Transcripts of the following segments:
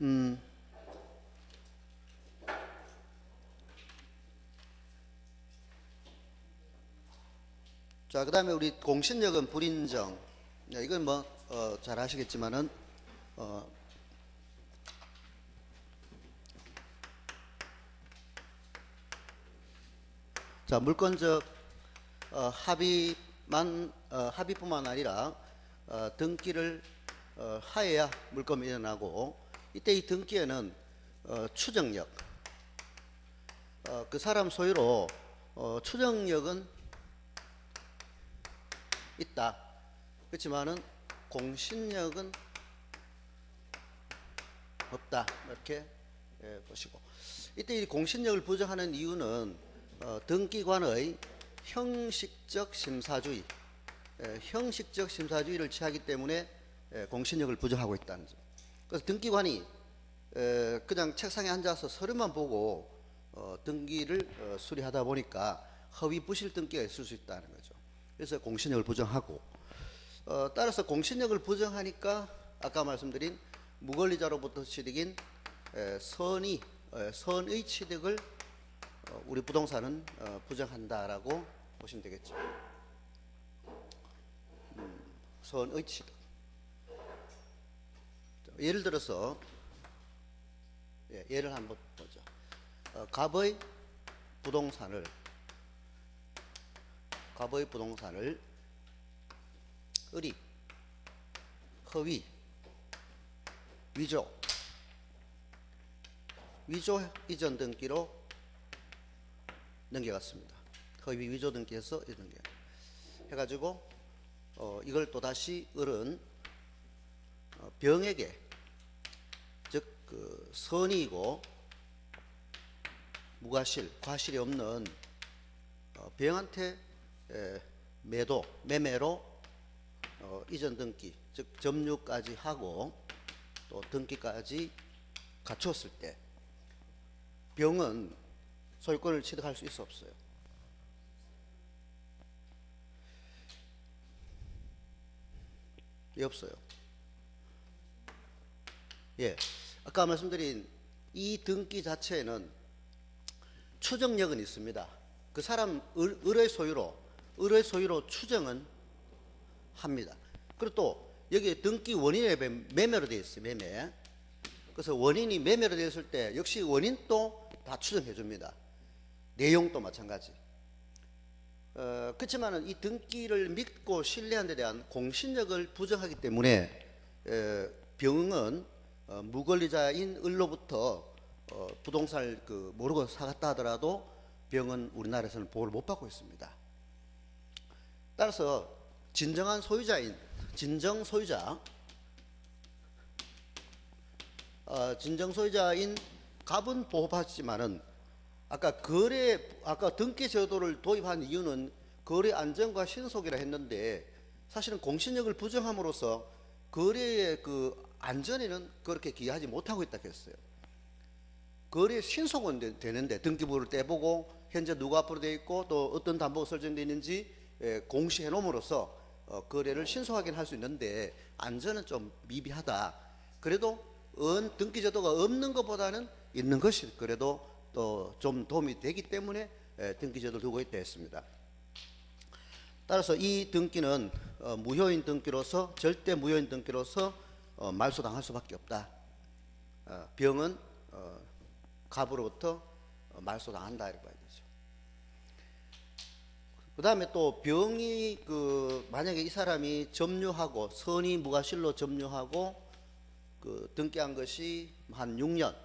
음, 자, 그다음에 우리 공신력은 불인정. 네, 이건 뭐 잘 아시겠지만은 어, 자, 물권적 합의뿐만 아니라 등기를 하여야 물권이 일어나고, 이때 이 등기에는 추정력, 그 사람 소유로 추정력은 있다. 그렇지만은 공신력은 없다. 이렇게 보시고, 이때 이 공신력을 부정하는 이유는 등기관의 형식적 심사주의, 형식적 심사주의를 취하기 때문에 공신력을 부정하고 있다는 점. 그래서 등기관이 그냥 책상에 앉아서 서류만 보고 등기를 수리하다 보니까 허위 부실 등기가 있을 수 있다는 거죠. 그래서 공신력을 부정하고, 따라서 공신력을 부정하니까 아까 말씀드린 무권리자로부터 취득인 선의 취득을 우리 부동산은 부정한다라고 보시면 되겠죠. 선의 취득. 예를 들어서 예를 한번 보죠. 갑의 부동산을 의리, 허위, 위조 이전 등기로 넘겨갔습니다. 허위 위조 등기해서 이전 등기 해가지고 이걸 또 다시 을은 병에게, 즉 그 선의이고 과실이 없는 병한테 매매로 이전 등기, 즉 점유까지 하고 또 등기까지 갖췄을 때 병은 소유권을 취득할 수 있어 없어요? 예, 없어요. 예, 아까 말씀드린 이 등기 자체에는 추정력은 있습니다. 그 사람 을의 소유로 추정은 합니다. 그리고 또 여기에 등기 원인에 매매로 되어 있어요. 매매. 그래서 원인이 매매로 되어 있을 때 역시 원인도 다 추정해 줍니다. 내용도 마찬가지. 그렇지만은 이 등기를 믿고 신뢰한 데 대한 공신력을 부정하기 때문에 병은 무권리자인 을로부터 부동산을 모르고 사갔다 하더라도 병은 우리나라에서는 보호를 못 받고 있습니다. 따라서 진정 소유자인 갑은 보호받지만은 아까 등기 제도를 도입한 이유는 거래 안정과 신속이라 했는데, 사실은 공신력을 부정함으로써 거래의 그 안전에는 그렇게 기여하지 못하고 있다 했어요. 거래 신속은 되는데 등기부를 떼보고 현재 누가 앞으로 되어 있고 또 어떤 담보가 설정되어 있는지 공시해 놓음으로써 거래를 신속하게 할 수 있는데 안전은 좀 미비하다. 그래도 등기 제도가 없는 것보다는 있는 것이 그래도 또 좀 도움이 되기 때문에 등기 제도를 두고 있다 했습니다. 따라서 이 등기는 무효인 등기로서, 절대 무효인 등기로서 말소당할 수밖에 없다. 병은 갑으로부터 말소당한다 이렇게 봐야 되죠. 그 다음에 또 병이 만약에 이 사람이 점유하고 선의 무과실로 점유하고 등기한 것이 한 6년,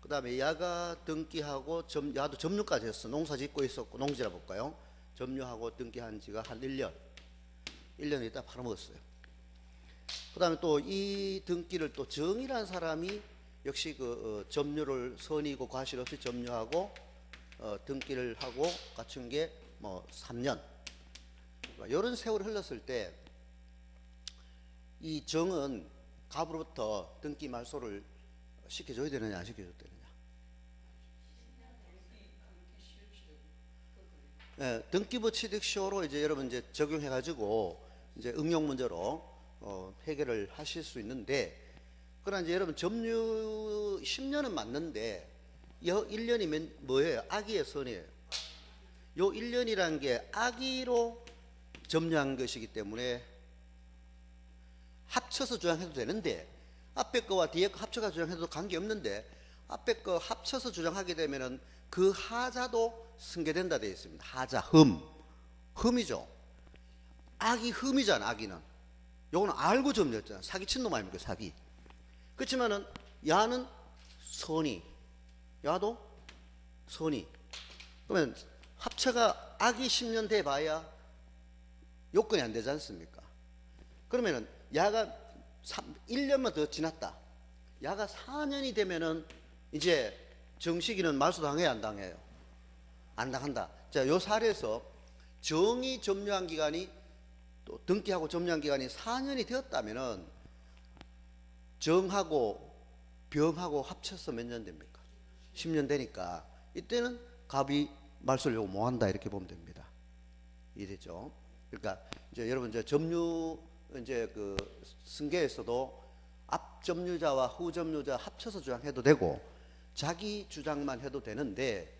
그 다음에 야가 등기하고 야도 점유까지 했어. 농사 짓고 있었고, 농지라 볼까요? 점유하고 등기한 지가 한 1년 있다 팔아먹었어요. 그 다음에 또 이 등기를 또 정이라는 사람이 역시 점유를 선의고 과실 없이 점유하고 등기를 하고 갖춘 게 뭐 3년, 이런 세월이 흘렀을 때 이 정은 갑으로부터 등기 말소를 시켜줘야 되느냐 안 시켜줘야 되느냐? 등기부 취득시효로 이제 여러분 이제 적용해 가지고 이제 응용 문제로 해결을 하실 수 있는데, 그러나 이제 여러분 점유 10년은 맞는데 여 1년이면 뭐예요? 악의의 선이에요. 요 1년이라는 게 악의로 점유한 것이기 때문에 합쳐서 주장해도 되는데, 앞에 거와 뒤에 거 합쳐서 주장해도 관계없는데 앞에 거 합쳐서 주장하게 되면은 그 하자도 승계된다 되어 있습니다. 하자, 흠이죠. 악이 흠이잖아. 악이는 요거는 알고 점유했잖아. 사기친 놈 아닙니까? 사기. 그렇지만은 야는 선이, 야도 선이. 그러면 합쳐가 악이 10년 돼 봐야 요건이 안 되지 않습니까? 그러면은 야가 1년만 더 지났다. 야가 4년이 되면은 이제 정식이는 말소당해야 안 당해요? 안 당한다. 자, 요 사례에서 정이 점유한 기간이 또 등기하고 점유한 기간이 4년이 되었다면은 정하고 병하고 합쳐서 몇 년 됩니까? 10년 되니까 이때는 갑이 말소를 요구 못 한다 이렇게 보면 됩니다. 이해되죠? 그러니까 이제 여러분 이제 점유 이제 그 승계에서도 앞 점유자와 후 점유자 합쳐서 주장해도 되고 자기 주장만 해도 되는데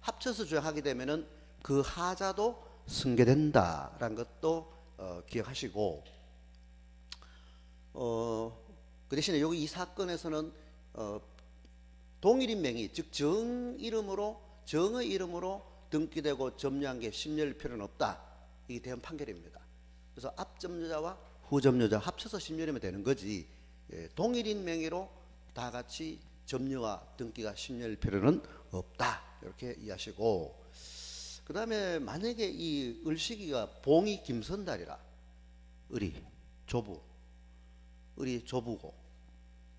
합쳐서 주장하게 되면은 그 하자도 승계된다라는 것도 기억하시고, 그 대신에 여기 이 사건에서는 동일인 명의, 즉 정 이름으로, 정의 이름으로 등기되고 점유한 게 10년일 필요는 없다. 이게 대헌 판결입니다. 그래서 앞 점유자와 후 점유자 합쳐서 10년이면 되는 거지, 동일인 명의로 다 같이 점유와 등기가 10년일 필요는 없다. 이렇게 이해하시고, 그 다음에 만약에 이 을시기가 봉이 김선달이라, 을이 조부, 을이 조부고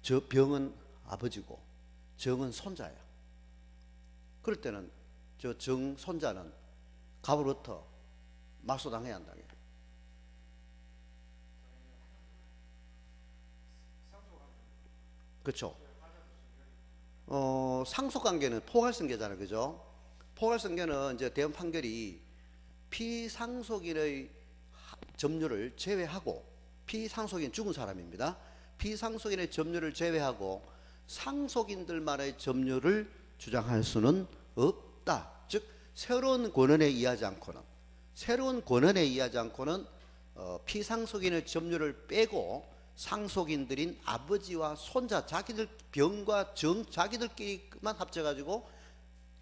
저 병은 아버지고 정은 손자야. 그럴 때는 저 정 손자는 갑으로부터 말소당해야 안 당해요? 그렇죠. 상속관계는 포괄승계잖아요, 그죠? 포괄승계는 이제 대헌 판결이 피상속인의 점유를 제외하고, 피상속인 죽은 사람입니다. 피상속인의 점유를 제외하고 상속인들만의 점유를 주장할 수는 없다. 즉 새로운 권한에 의하지 않고는, 피상속인의 점유를 빼고 상속인들인 아버지와 손자, 자기들 병과 정 자기들끼리만 합쳐가지고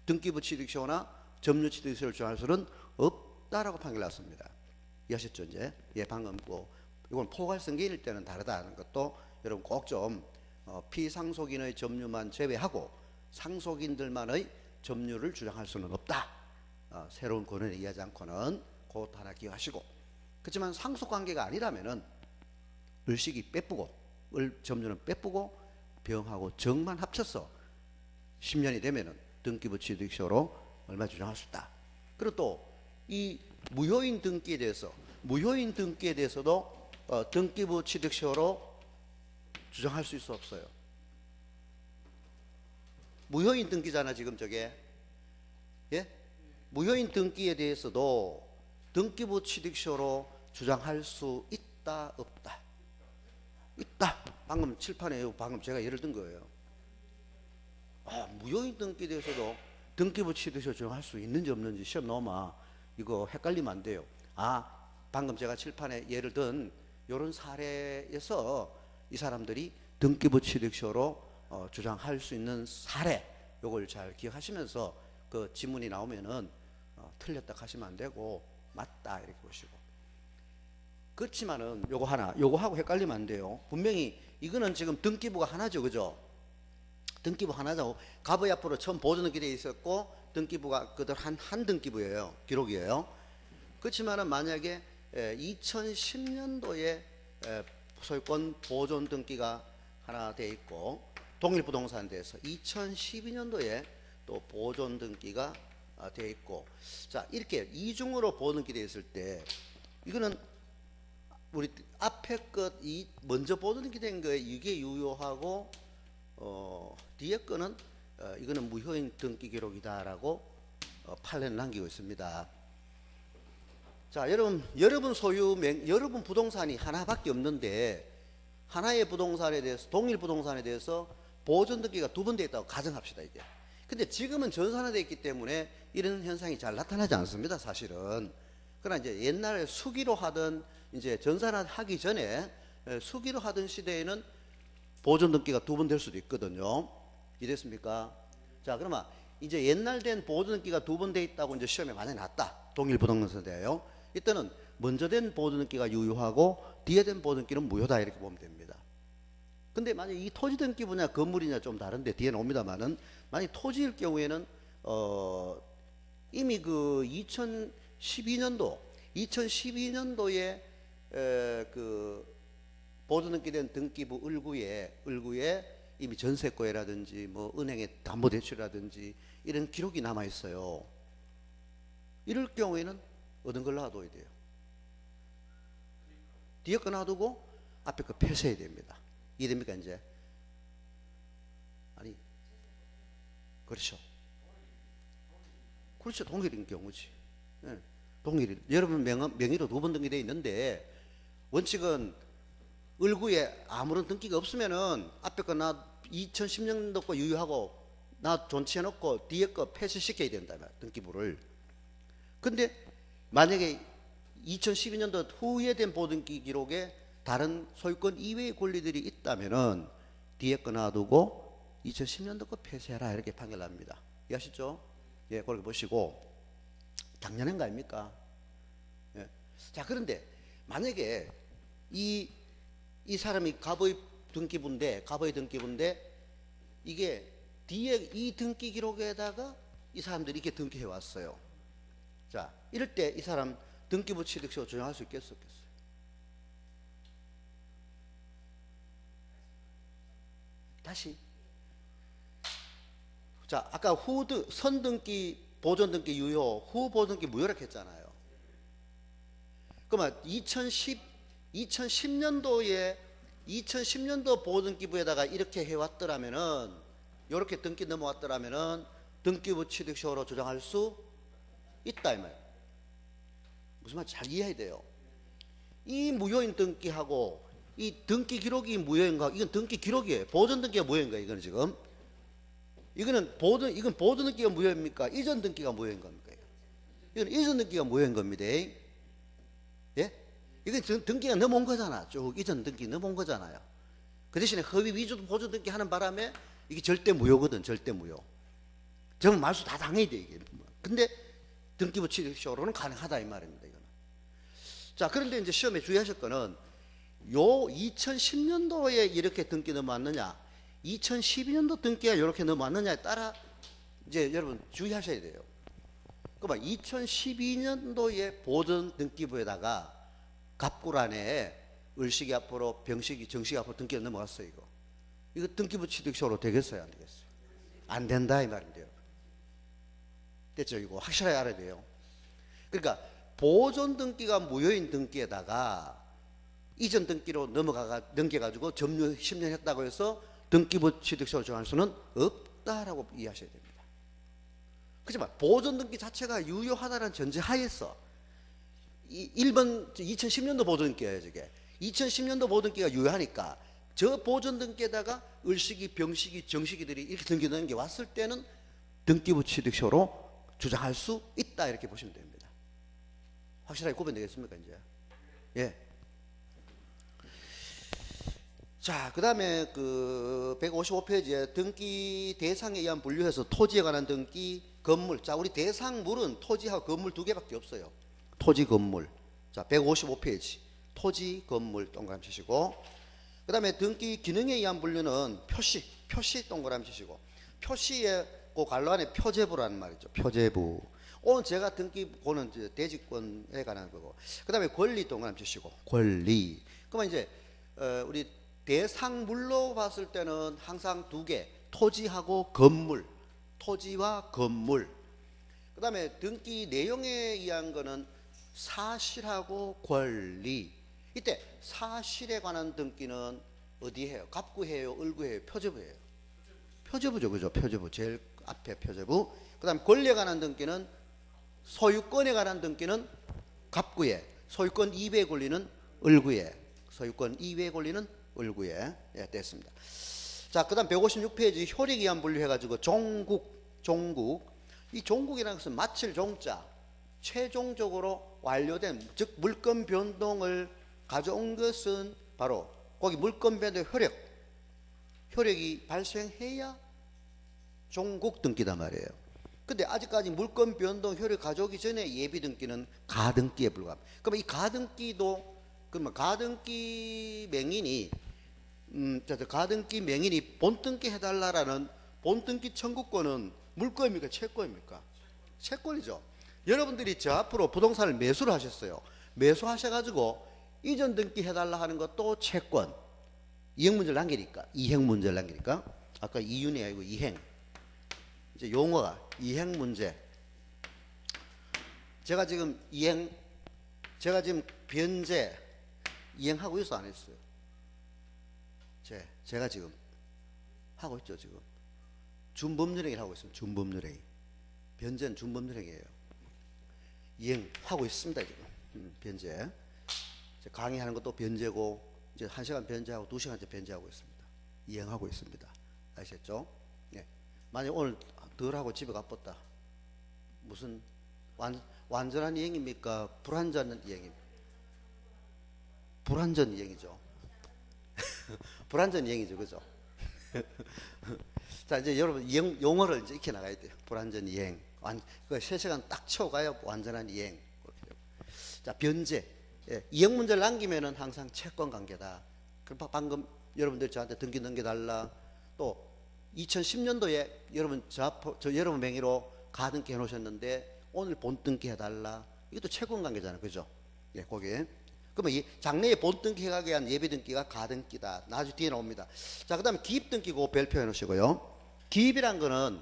등기부 취득세나 점유 취득세를 주장할 수는 없다라고 판결났습니다. 이해하셨죠? 이제 방금 이건 포괄승계일 때는 다르다는 것도 여러분 꼭 좀 피상속인의 점유만 제외하고 상속인들만의 점유를 주장할 수는 없다. 새로운 권한에 의하지 않고는 그것 하나 기억하시고, 그렇지만 상속관계가 아니라면은 을식이 빼쁘고 을 점유는 빼쁘고 병하고 정만 합쳐서 10년이 되면은 등기부 취득세로 얼마 주장할 수 있다. 그리고 또 이 무효인 등기에 대해서도 등기부 취득세로 주장할 수 있어 없어요? 무효인 등기잖아 지금 저게. 예? 무효인 등기에 대해서도 등기부 취득세로 주장할 수 있다 없다? 있다. 방금 칠판에 방금 제가 예를 든 거예요. 무효인 등기에 대해서도 등기부 취득세 주장할 수 있는지 없는지 시험 나오면 이거 헷갈리면 안 돼요. 방금 제가 칠판에 예를 든 이런 사례에서 이 사람들이 등기부 취득세로 주장할 수 있는 사례, 요걸 잘 기억하시면서 그 지문이 나오면은 틀렸다 하시면 안 되고 맞다 이렇게 보시고. 그렇지만은 요거하고 헷갈리면 안 돼요. 분명히 이거는 지금 등기부가 하나죠, 그죠? 등기부 하나죠. 갑의 앞으로 처음 보존 등기되어 있었고 등기부가 그들 한 등기부예요, 기록이에요. 그렇지만은 만약에 2010년도에 소유권 보존 등기가 하나 돼 있고 동일부동산에 대해서 2012년도에 또 보존 등기가 돼 있고, 자 이렇게 이중으로 보존 등기 돼 있을 때 이거는 우리 앞에 것 이 먼저 보존 등기 된 거에 이게 유효하고 뒤에 거는 이거는 무효인 등기 기록이다라고 판례를 남기고 있습니다. 자, 여러분 소유 여러분 부동산이 하나밖에 없는데 하나의 부동산에 대해서, 동일 부동산에 대해서 보존 등기가 두 번 돼 있다고 가정합시다, 이게. 근데 지금은 전산화되어 있기 때문에 이런 현상이 잘 나타나지 않습니다, 사실은. 그러나 이제 옛날에 수기로 하던, 이제 전산화하기 전에 수기로 하던 시대에는 보존 등기가 두 번 될 수도 있거든요. 이랬습니까? 자, 그러면 이제 옛날 된 보존 등기가 두 번 돼 있다고 이제 시험에 만약에 났다. 동일 부동산 세대예요. 이때는 먼저 된 보존 등기가 유효하고 뒤에 된 보존 등기는 무효다, 이렇게 보면 됩니다. 근데 만약 이 토지 등기 분야 건물이냐 좀 다른데 뒤에 나옵니다만은, 만약 토지일 경우에는 이미 그 2012년도에 그 보존 등기된 등기부 을구에 이미 전세권이라든지 뭐 은행의 담보대출이라든지 이런 기록이 남아 있어요. 이럴 경우에는 어떤 걸 놔둬야 돼요? 뒤에 거 놔두고 앞에 거 폐쇄해야 됩니다. 이해됩니까 이제? 아니, 그렇죠. 그렇죠. 동일인 경우지. 네. 동일인. 여러분 명의로 두 번 등기되어 있는데, 원칙은 을구에 아무런 등기가 없으면은 앞에 거 나 2010년도 거 유효하고 나 존치해놓고 뒤에 거 폐쇄시켜야 된다, 등기부를. 근데 만약에 2012년도 후에 된 보존기 기록에 다른 소유권 이외의 권리들이 있다면은 뒤에 거 놔두고 2010년도 거 폐쇄해라, 이렇게 판결합니다. 이해하시죠? 예, 그렇게 보시고. 당연한 거 아닙니까? 예. 자, 그런데 만약에 이 사람이 갑의 등기부인데 이게 뒤에 이 등기 기록에다가 이 사람들이 이렇게 등기해 왔어요. 자, 이럴 때 이 사람 등기부 취득세로 조정할 수 있겠어, 없겠어요? 다시. 자, 아까 선등기, 보존등기 유효, 후보존등기 무효라고 했잖아요. 그러면 2010년도 보존기부에다가 이렇게 해왔더라면은, 이렇게 등기 넘어왔더라면은 등기부 취득세로 조정할 수 있다, 이 말. 무슨 말인지 잘 이해해야 돼요. 이 무효인 등기하고 이 등기 기록이 무효인가? 이건 등기 기록이에요. 보존 등기가 무효인가? 이거는 지금. 이건 보존 등기가 무효입니까? 이전 등기가 무효인 겁니까? 이건 이전 등기가 무효인 겁니다. 예? 이건 등기가 넘어온 거잖아. 쭉 이전 등기 넘어온 거잖아요. 그 대신에 허위 위조 보존 등기 하는 바람에 이게 절대 무효거든. 절대 무효. 전부 말수 다 당해야 돼, 이게. 근데 등기부 취득세로는 가능하다, 이 말입니다, 이거는. 자, 그런데 이제 시험에 주의하실 거는, 요 2010년도에 이렇게 등기 넘어왔느냐, 2012년도 등기가 이렇게 넘어왔느냐에 따라 이제 여러분 주의하셔야 돼요. 그러면 2012년도에 보존 등기부에다가 갑구란에 을식이 앞으로 병식이 정식이 앞으로 등기가 넘어갔어요. 이거 등기부 취득세로 되겠어요, 안 되겠어요? 안 된다, 이 말인데요. 됐죠? 이거 확실하게 알아야 돼요. 그러니까 보존 등기가 무효인 등기에다가 이전 등기로 넘겨가지고 점유 10년 했다고 해서 등기부 취득세로 정할 수는 없다라고 이해하셔야 됩니다. 그렇지만 보존 등기 자체가 유효하다는 전제 하에서 1번 2010년도 보존 등기예요, 저게. 2010년도 보존 등기가 유효하니까 저 보존 등기에다가 을식이, 병식이, 정식이들이 이렇게 등기 넘겨 왔을 때는 등기부 취득세로 주장할 수 있다, 이렇게 보시면 됩니다. 확실하게 구분되겠습니까, 이제? 예. 자, 그 다음에 그 155페이지에 등기 대상에 의한 분류해서 토지에 관한 등기, 건물. 자, 우리 대상물은 토지하고 건물 두 개밖에 없어요. 토지, 건물. 자, 155페이지. 토지, 건물 동그라미 치시고, 그 다음에 등기 기능에 의한 분류는 표시 동그라미 치시고, 표시에 그 관로 안에 표제부라는 말이죠. 표제부. 오늘 제가 등기부는 이제 대지권에 관한 거고, 그 다음에 권리 동그라미 치시고, 권리. 그러면 이제 우리 대상물로 봤을 때는 항상 두 개, 토지하고 건물, 토지와 건물. 그 다음에 등기 내용에 의한 거는 사실하고 권리. 이때 사실에 관한 등기는 어디 해요? 갑구해요? 을구해요? 표제부해요? 표제부죠, 그죠? 표제부. 제일 앞에 표제부. 그 다음에 권리에 관한 등기는, 소유권에 관한 등기는 갑구에, 소유권 이외의 권리는 을구에, 소유권 이외의 권리는 을구에 예, 됐습니다. 자, 그다음 156페이지 효력이한 분류해가지고 종국. 이 종국이라는 것은 마칠 종자, 최종적으로 완료된, 즉 물건 변동을 가져온 것은 바로 거기 물건 변동 효력이 발생해야 종국 등기단 말이에요. 근데 아직까지 물건 변동 효력 가져오기 전에 예비 등기는 가등기에 불과합니다. 그러면 이 가등기도, 그러면 가등기 맹인이 가등기 맹인이 본등기 해달라라는 본등기 청구권은 물권입니까? 채권입니까? 채권이죠. 여러분들이 저 앞으로 부동산을 매수를 하셨어요. 매수하셔가지고 이전 등기 해달라 하는 것도 채권. 이행 문제를 남기니까. 아까 이윤이 아니고 이행. 이제 용어가 이행 문제. 제가 지금 변제 이행하고 있어, 안 했어요? 제가 지금 하고 있죠. 지금 준법률행위를 하고 있습니다. 준법률행위. 변제는 준법률행위예요. 이행하고 있습니다. 지금 변제. 강의하는 것도 변제고, 이제 1시간 변제하고 2시간째 변제하고 있습니다. 이행하고 있습니다. 아시겠죠? 네. 만약 오늘 덜 하고 집에 가봤다. 무슨 완전한 이행입니까? 불완전한 이행입니까? 불완전 이행이죠. 불완전 이행이죠, 그죠? 자, 이제 여러분 용어를 이제 익혀 나가야 돼요. 불완전 이행. 그 3시간 딱 채워가야 완전한 이행. 자, 변제. 예, 이행 문제를 남기면은 항상 채권 관계다. 방금 여러분들 저한테 등기 넘겨달라. 또 2010년도에 여러분 저 여러분 명의로 가등기 해놓으셨는데 오늘 본등기 해달라. 이것도 채권 관계잖아요, 그죠? 예, 거기에. 그러면 이 장래에 본등기 해가기 위한 예비등기가 가등기다. 나중에 뒤에 나옵니다. 자, 그 다음에 기입등기고 별표해 놓으시고요. 기입이란 거는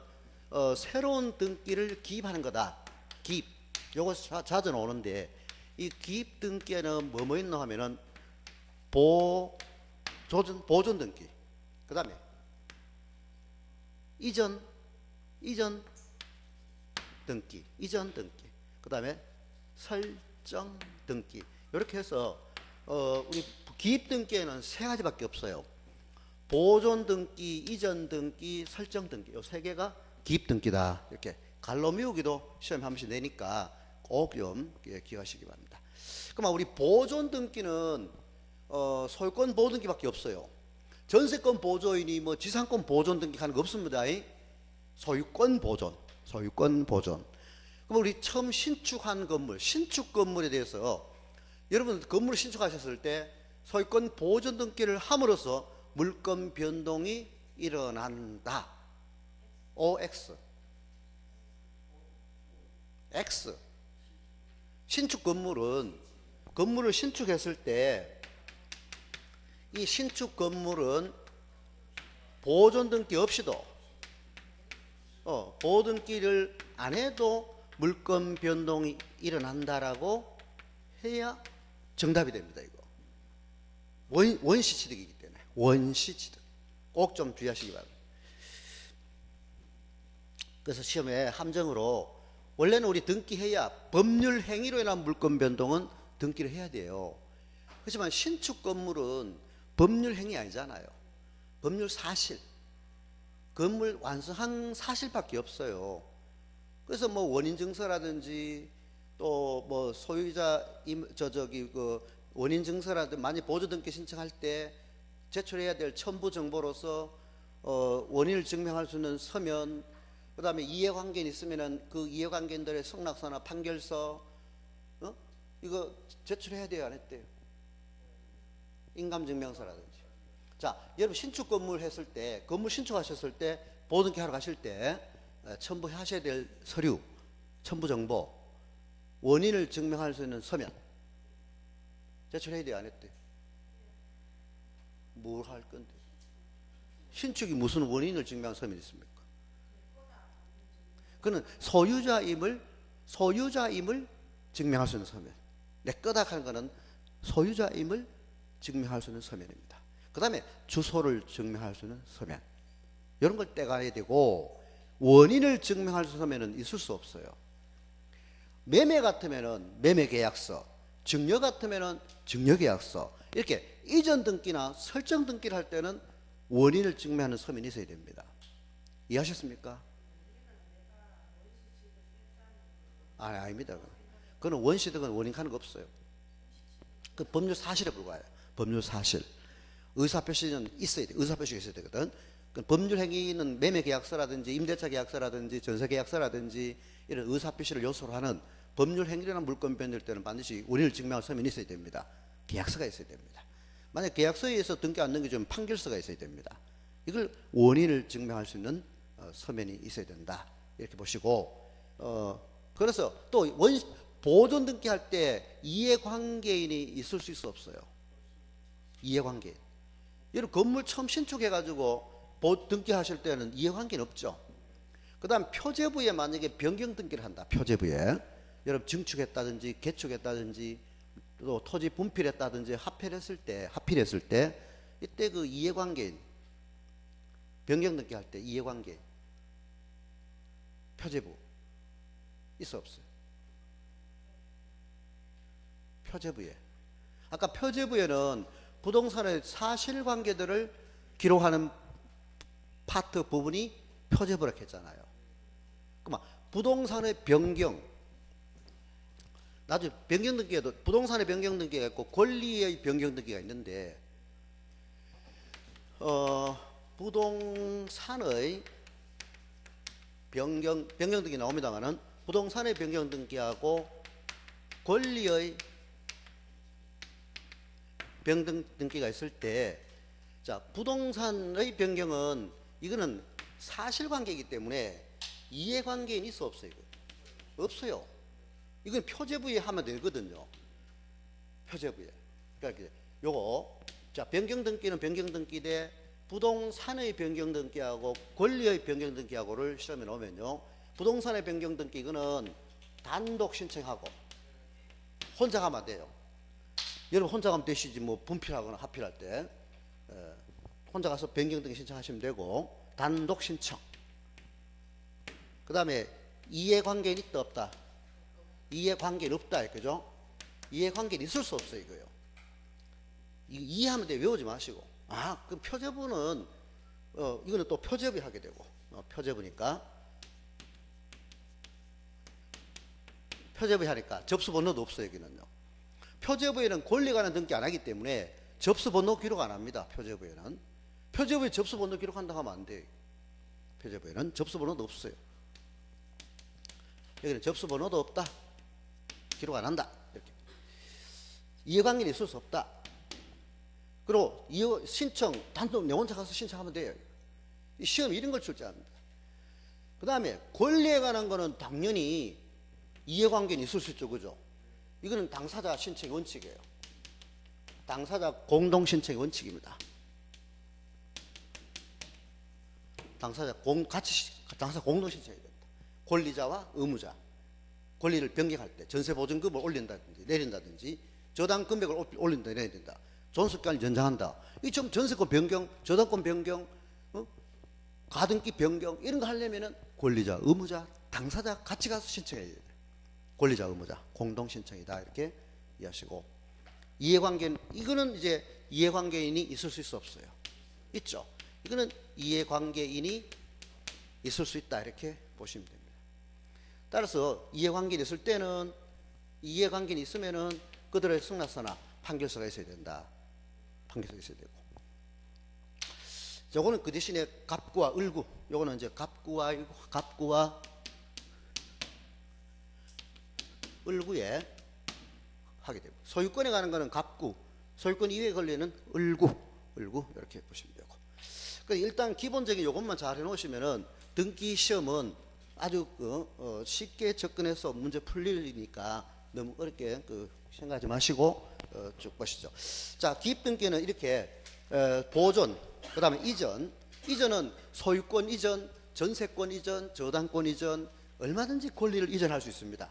새로운 등기를 기입하는 거다. 기입. 요거 자주 나오는데 이 기입등기에는 뭐 있노 하면은 보존 등기. 그 다음에 이전 등기. 그 다음에 설정 등기. 이렇게 해서 우리 기입 등기에는 3가지밖에 없어요. 보존 등기, 이전 등기, 설정 등기. 이 3개가 기입 등기다. 이렇게 갈로 미우기도 시험에 한 번씩 내니까 꼭 좀 기억하시기 바랍니다. 그럼 우리 보존 등기는 소유권 보존 등기밖에 없어요. 전세권 보조인이 뭐 지상권 보존 등기 하는 거 없습니다. 소유권 보존. 그럼 우리 처음 신축한 건물, 신축 건물에 대해서 여러분 건물을 신축하셨을 때 소유권 보존 등기를 함으로써 물권 변동이 일어난다. OX. X. 신축 건물을 신축했을 때 이 신축 건물은 보존 등기 없이도 보존 등기를 안 해도 물권 변동이 일어난다라고 해야 정답이 됩니다. 이거 원시 취득이기 때문에 원시 취득 꼭 좀 주의하시기 바랍니다. 그래서 시험에 함정으로 원래는 우리 등기해야 법률 행위로 인한 물권 변동은 등기를 해야 돼요. 하지만 신축 건물은 법률 행위 아니잖아요. 법률 사실, 건물 완성한 사실밖에 없어요. 그래서 뭐 원인 증서라든지 또 뭐 소유자 원인 증서라든지 만약 보조 등기 신청할 때 제출해야 될 첨부 정보로서 원인을 증명할 수 있는 서면, 그 다음에 이해관계인 있으면은 그 이해관계인들의 승낙서나 판결서, 이거 제출해야 돼요, 안 했대요? 인감증명서라든지. 자, 여러분 신축 건물 했을 때, 건물 신축하셨을 때, 보등기 하러 가실 때 첨부하셔야 될 서류, 첨부 정보, 원인을 증명할 수 있는 서면 제출해야 돼요, 안 했대요? 뭘 할 건데? 신축이 무슨 원인을 증명한 서면이 있습니까? 그는 소유자임을 증명할 수 있는 서면. 내 거다 하는 거는 소유자임을 증명할 수 있는 서면입니다. 그 다음에 주소를 증명할 수 있는 서면. 이런 걸 떼가야 되고, 원인을 증명할 수 있는 서면은 있을 수 없어요. 매매 같으면은 매매계약서, 증여 같으면은 증여계약서, 이렇게 이전 등기나 설정 등기를 할 때는 원인을 증명하는 서면이 있어야 됩니다. 이해하셨습니까? 아닙니다. 그거는 원시득은 원인하는 거 없어요. 그 법률 사실에 불과해요. 법률 사실. 의사표시는 있어야 돼. 의사표시가 있어야 되거든. 그 법률 행위는 매매계약서라든지 임대차 계약서라든지 전세계약서라든지 이런 의사표시를 요소로 하는 법률 행위나 물건 변될 때는 반드시 원인을 증명할 서면이 있어야 됩니다. 계약서가 있어야 됩니다. 만약 계약서에 의해서 등기 안 넘겨주면 판결서가 있어야 됩니다. 이걸 원인을 증명할 수 있는 서면이 있어야 된다. 이렇게 보시고 그래서 또 보존 등기할 때 이해관계인이 있을 수 있어 없어요? 이해관계인. 여러분 건물 처음 신축해가지고 등기하실 때는 이해관계는 없죠. 그 다음 표제부에 만약에 변경 등기를 한다. 표제부에 여러분 증축했다든지 개축했다든지 또 토지 분필했다든지 합필했을 때 이때 그 이해관계인 변경 등기할 때 이해관계인 표제부 있어 없어요? 표제부에. 아까 표제부에는 부동산의 사실관계들을 기록하는 파트 부분이 표제부라고 했잖아요. 그러면 부동산의 변경, 나중에 변경 등기에도 부동산의 변경 등기가 있고 권리의 변경 등기가 있는데 부동산의 변경 등기 나옵니다만은 부동산의 변경 등기하고 권리의 변경 등기가 있을 때, 자 부동산의 변경은 이거는 사실관계이기 때문에 이해관계인이 있어 없어요? 이거 없어요. 이건 표제부에 하면 되거든요. 표제부에. 그러니까 요거 자 변경 등기는 변경 등기 대 부동산의 변경 등기하고 권리의 변경 등기하고를 시험에 놓으면요, 부동산의 변경 등기 이거는 단독 신청하고 혼자 가면 안 돼요. 여러분 혼자 가면 되시지 뭐 분필하거나 합필할 때 혼자 가서 변경 등기 신청하시면 되고 단독 신청. 그 다음에 이해관계인이 있다 없다? 이해관계는 없다. 그죠? 이해관계는 있을 수 없어요. 이거요. 이해하면 돼. 외우지 마시고. 그 표제부는 이거는 또 표제부에 하게 되고 표제부니까 표제부에 하니까 접수번호도 없어요. 여기는요. 표제부에는 권리관한 등기 안 하기 때문에 접수번호 기록 안 합니다. 표제부에 접수번호 기록한다 하면 안 돼요. 표제부에는 접수번호도 없어요. 여기는 접수번호도 없다. 기록 안 한다. 이렇게. 이해관계는 있을 수 없다. 그리고 신청 단독 내 혼자 가서 신청하면 돼요. 이 시험 이런 걸 출제합니다. 그 다음에 권리에 관한 거는 당연히 이해관계는 있을 수 있죠. 그죠? 이거는 당사자 신청의 원칙이에요. 당사자 공동 신청의 원칙입니다. 당사자 공동 신청해야 된다. 권리자와 의무자. 권리를 변경할 때 전세 보증금을 올린다든지 내린다든지 저당 금액을 올린다 내야 된다. 존속기간을 연장한다. 이 좀 전세권 변경, 저당권 변경, 가등기 변경 이런 거 하려면은 권리자, 의무자, 당사자 같이 가서 신청해야 돼요. 권리자, 의무자 공동 신청이다. 이렇게 이해하시고 이해관계는 이거는 이제 이해관계인이 있을 수 있어 없어요? 있죠. 이거는 이해관계인이 있을 수 있다. 이렇게 보시면 됩니다. 따라서 이해관계인이 있을 때는 이해관계인이 있으면은 그들의 승낙서나 판결서가 있어야 된다. 판결서가 있어야 되고. 요거는 그 대신에 갑구와 을구. 요거는 이제 갑구와 을구에 하게 되고. 소유권에 관한 거는 갑구, 소유권 이외에 걸리는 을구 이렇게 보시면 되고. 그러니까 일단 기본적인 요것만 잘 해놓으시면은 등기 시험은 아주 쉽게 접근해서 문제 풀리니까 너무 어렵게 생각하지 마시고 쭉 보시죠. 자, 기입등기는 이렇게 보존, 그 다음에 이전은 소유권 이전, 전세권 이전, 저당권 이전 얼마든지 권리를 이전할 수 있습니다.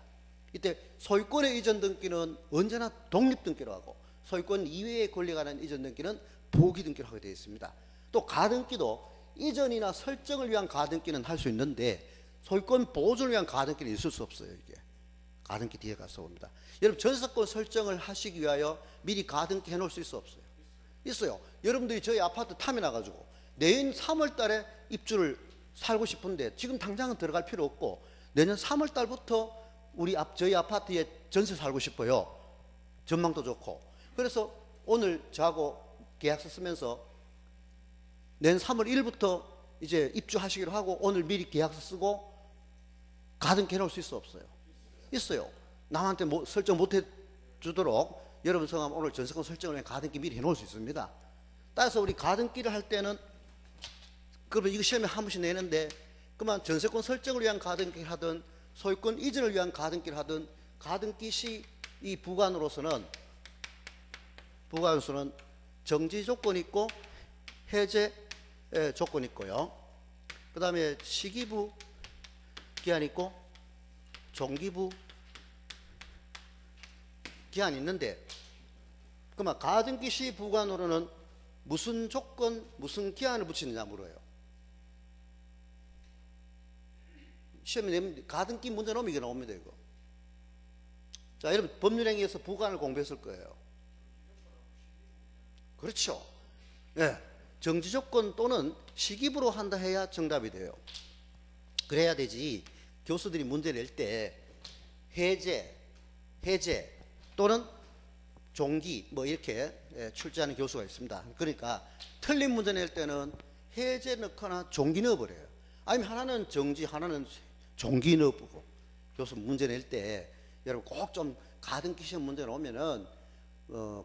이때 소유권의 이전 등기는 언제나 독립 등기로 하고 소유권 이외의 권리가 관한 이전 등기는 보기 등기로 하게 되어 있습니다. 또 가등기도 이전이나 설정을 위한 가등기는 할 수 있는데 소유권 보존을 위한 가등기는 있을 수 없어요. 이게 가등기 뒤에 가서 옵니다. 여러분 전세권 설정을 하시기 위하여 미리 가등기 해놓을 수 있어 없어요? 있어요. 여러분들이 저희 아파트 탐이 나가지고 내년 3월 달에 입주를 살고 싶은데 지금 당장은 들어갈 필요 없고 내년 3월 달부터 저희 아파트에 전세 살고 싶어요. 전망도 좋고. 그래서 오늘 저하고 계약서 쓰면서 내년 3월 1일부터 이제 입주하시기로 하고 오늘 미리 계약서 쓰고 가등기 해놓을 수 있어 없어요? 있어요. 남한테 설정 못 해주도록 여러분 성함 오늘 전세권 설정을 해 가등기 미리 해놓을 수 있습니다. 따라서 우리 가등기를 할 때는 그러면 이거 시험에 한 번씩 내는데 그만 전세권 설정을 위한 가등기를 하든 소유권 이전을 위한 가등기를 하든 가등기 시 이 부관으로서는 정지 조건이 있고 해제 조건이 있고요. 그 다음에 시기부 기한이 있고 종기부 기한이 있는데 그러면 가등기 시 부관으로는 무슨 조건 무슨 기한을 붙이느냐 물어요. 시험에 내면 가등기 문제 나오면 이게 나옵니다. 이거. 자, 여러분 법률행위에서 부관을 공부했을 거예요. 그렇죠. 예. 정지 조건 또는 시기부로 한다 해야 정답이 돼요. 그래야 되지. 교수들이 문제 낼 때 해제 또는 종기 뭐 이렇게 출제하는 교수가 있습니다. 그러니까 틀린 문제 낼 때는 해제 넣거나 종기 넣어버려요. 아니면 하나는 정지 하나는 종기 넣어보고 교수 문제 낼 때 여러분 꼭 좀 가등기 시험 문제 나오면은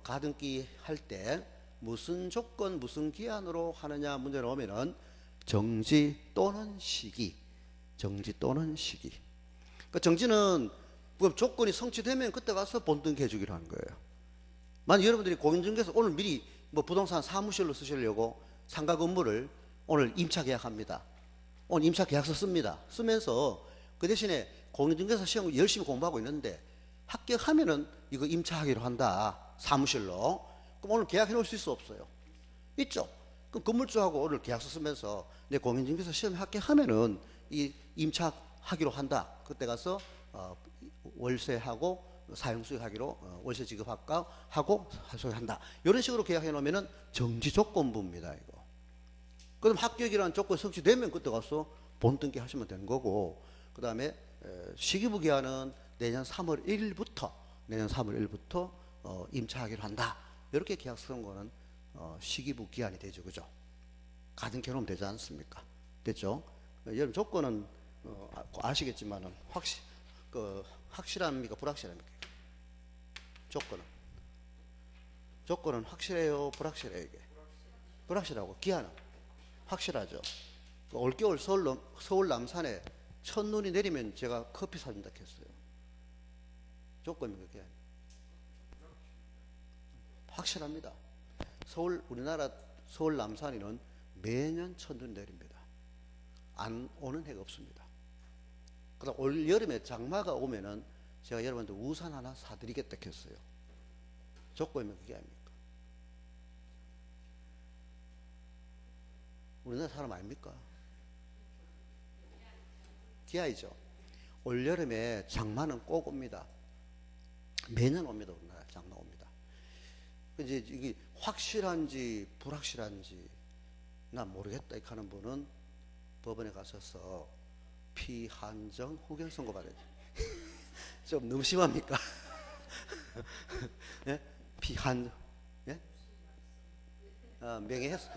가등기 할 때 무슨 조건 무슨 기한으로 하느냐 문제 나오면은 정지 또는 시기 그러니까 정지는 조건이 성취되면 그때 가서 본등기 해주기로 하는 거예요. 만약 여러분들이 공인중개사 오늘 미리 뭐 부동산 사무실로 쓰시려고 상가 건물을 오늘 임차 계약합니다. 오늘 임차 계약서 씁니다. 쓰면서 그 대신에 공인중개사 시험 열심히 공부하고 있는데 합격하면은 이거 임차하기로 한다. 사무실로. 그럼 오늘 계약해 놓을 수 있어 없어요? 있죠. 그럼 건물주하고 오늘 계약서 쓰면서 내 공인중개사 시험 합격하면은 이 임차하기로 한다. 그때 가서 월세하고 사용수익하기로 월세 지급할까 하고 소유한다. 이런 식으로 계약해 놓으면은 정지 조건부입니다. 이거. 그럼 합격이라는 조건 성취되면 그때 가서 본등기 하시면 되는 거고, 그 다음에 시기부 기한은 내년 3월 1일부터 임차하기로 한다. 이렇게 계약 쓰는 거는 시기부 기한이 되죠, 그죠? 가등기 해놓으면 되지 않습니까? 됐죠? 여러분 조건은 아시겠지만은 확실합니까? 불확실합니까? 조건은 확실해요? 불확실해요? 이게 불확실하고 기한은 확실하죠. 올겨울 서울 남산에 첫눈이 내리면 제가 커피 사준다 했어요. 조건입니까? 기한 확실합니다. 우리나라 서울 남산에는 매년 첫눈이 내립니다. 안 오는 해가 없습니다. 그다음 올 여름에 장마가 오면은 제가 여러분들 우산 하나 사드리겠다 했어요. 조건이면 그게 아닙니까? 우리나라 사람 아닙니까? 기아이죠. 올 여름에 장마는 꼭 옵니다. 매년 옵니다. 우리나라 장마 옵니다. 이제 이게 확실한지 불확실한지 나 모르겠다 이렇게 하는 분은 법원에 가셔서 피한정 후견 선고 받아야지. 좀 너무 심합니까? 예? 예? 명예훼손.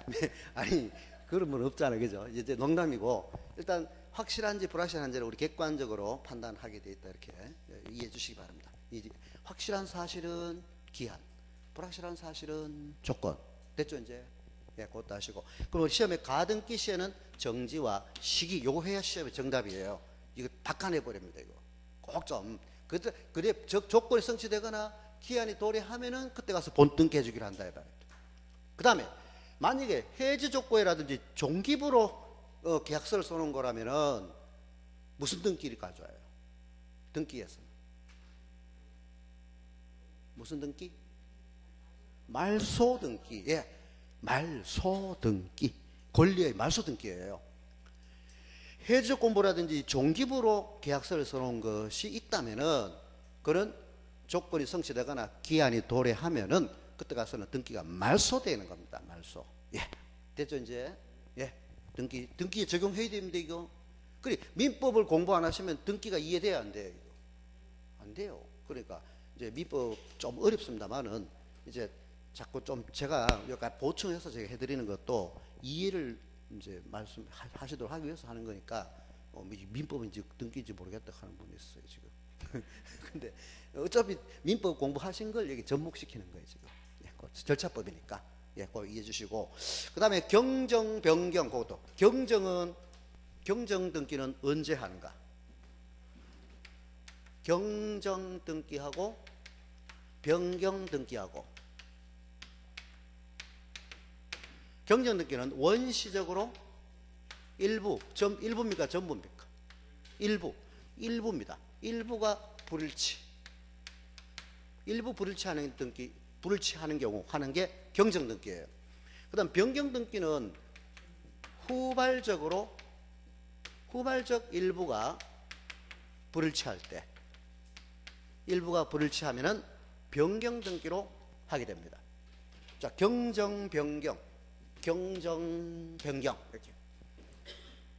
아니 그런 분 없잖아요, 그죠? 이제 농담이고 일단 확실한지 불확실한지를 우리 객관적으로 판단하게 돼 있다 이렇게 이해해 주시기 바랍니다. 확실한 사실은 기한, 불확실한 사실은 조건. 됐죠 이제? 예, 그것도 하시고. 그리고 시험에 가등기 시에는 정지와 시기 요거 해야 시험의 정답이에요. 이거 바꿔내 버립니다. 이거 꼭 좀. 그래 조건이 성취되거나 기한이 도래하면은 그때 가서 본등기 해주기로 한다 해봐요. 그 다음에 만약에 해지 조건이라든지 종기부로 계약서를 써놓은 거라면은 무슨 등기를 가져와요? 등기에서 무슨 등기? 말소 등기. 예, 말소 등기. 권리의 말소 등기예요. 해지 조건부라든지 종기부로 계약서를 써놓은 것이 있다면은 그런 조건이 성취되거나 기한이 도래하면은 그때 가서는 등기가 말소되는 겁니다. 말소. 예. 됐죠, 이제? 예. 등기에 적용해야 됩니다, 이거. 그래, 민법을 공부 안 하시면 등기가 이해돼야 안 돼요, 이거. 안 돼요. 그러니까 이제 민법 좀 어렵습니다만은 이제 자꾸 좀 제가 약간 보충해서 제가 해드리는 것도 이해를 이제 말씀하시도록 하기 위해서 하는 거니까 민법인지 등기인지 모르겠다 하는 분이 있어요, 지금. 근데 어차피 민법 공부하신 걸 여기 접목시키는 거예요, 지금. 예, 그 절차법이니까. 예, 그거 이해해 주시고. 그 다음에 경정, 변경, 그것도. 경정 등기는 언제 하는가? 경정 등기하고 변경 등기하고. 경정 등기는 원시적으로 일부입니까? 전부입니까? 일부입니다. 일부가 불일치. 일부 불일치하는 등기, 불일치하는 경우 하는 게 경정 등기예요. 그다음 변경 등기는 후발적 일부가 불일치할 때, 일부가 불일치하면은 변경 등기로 하게 됩니다. 자, 경정 변경 이렇게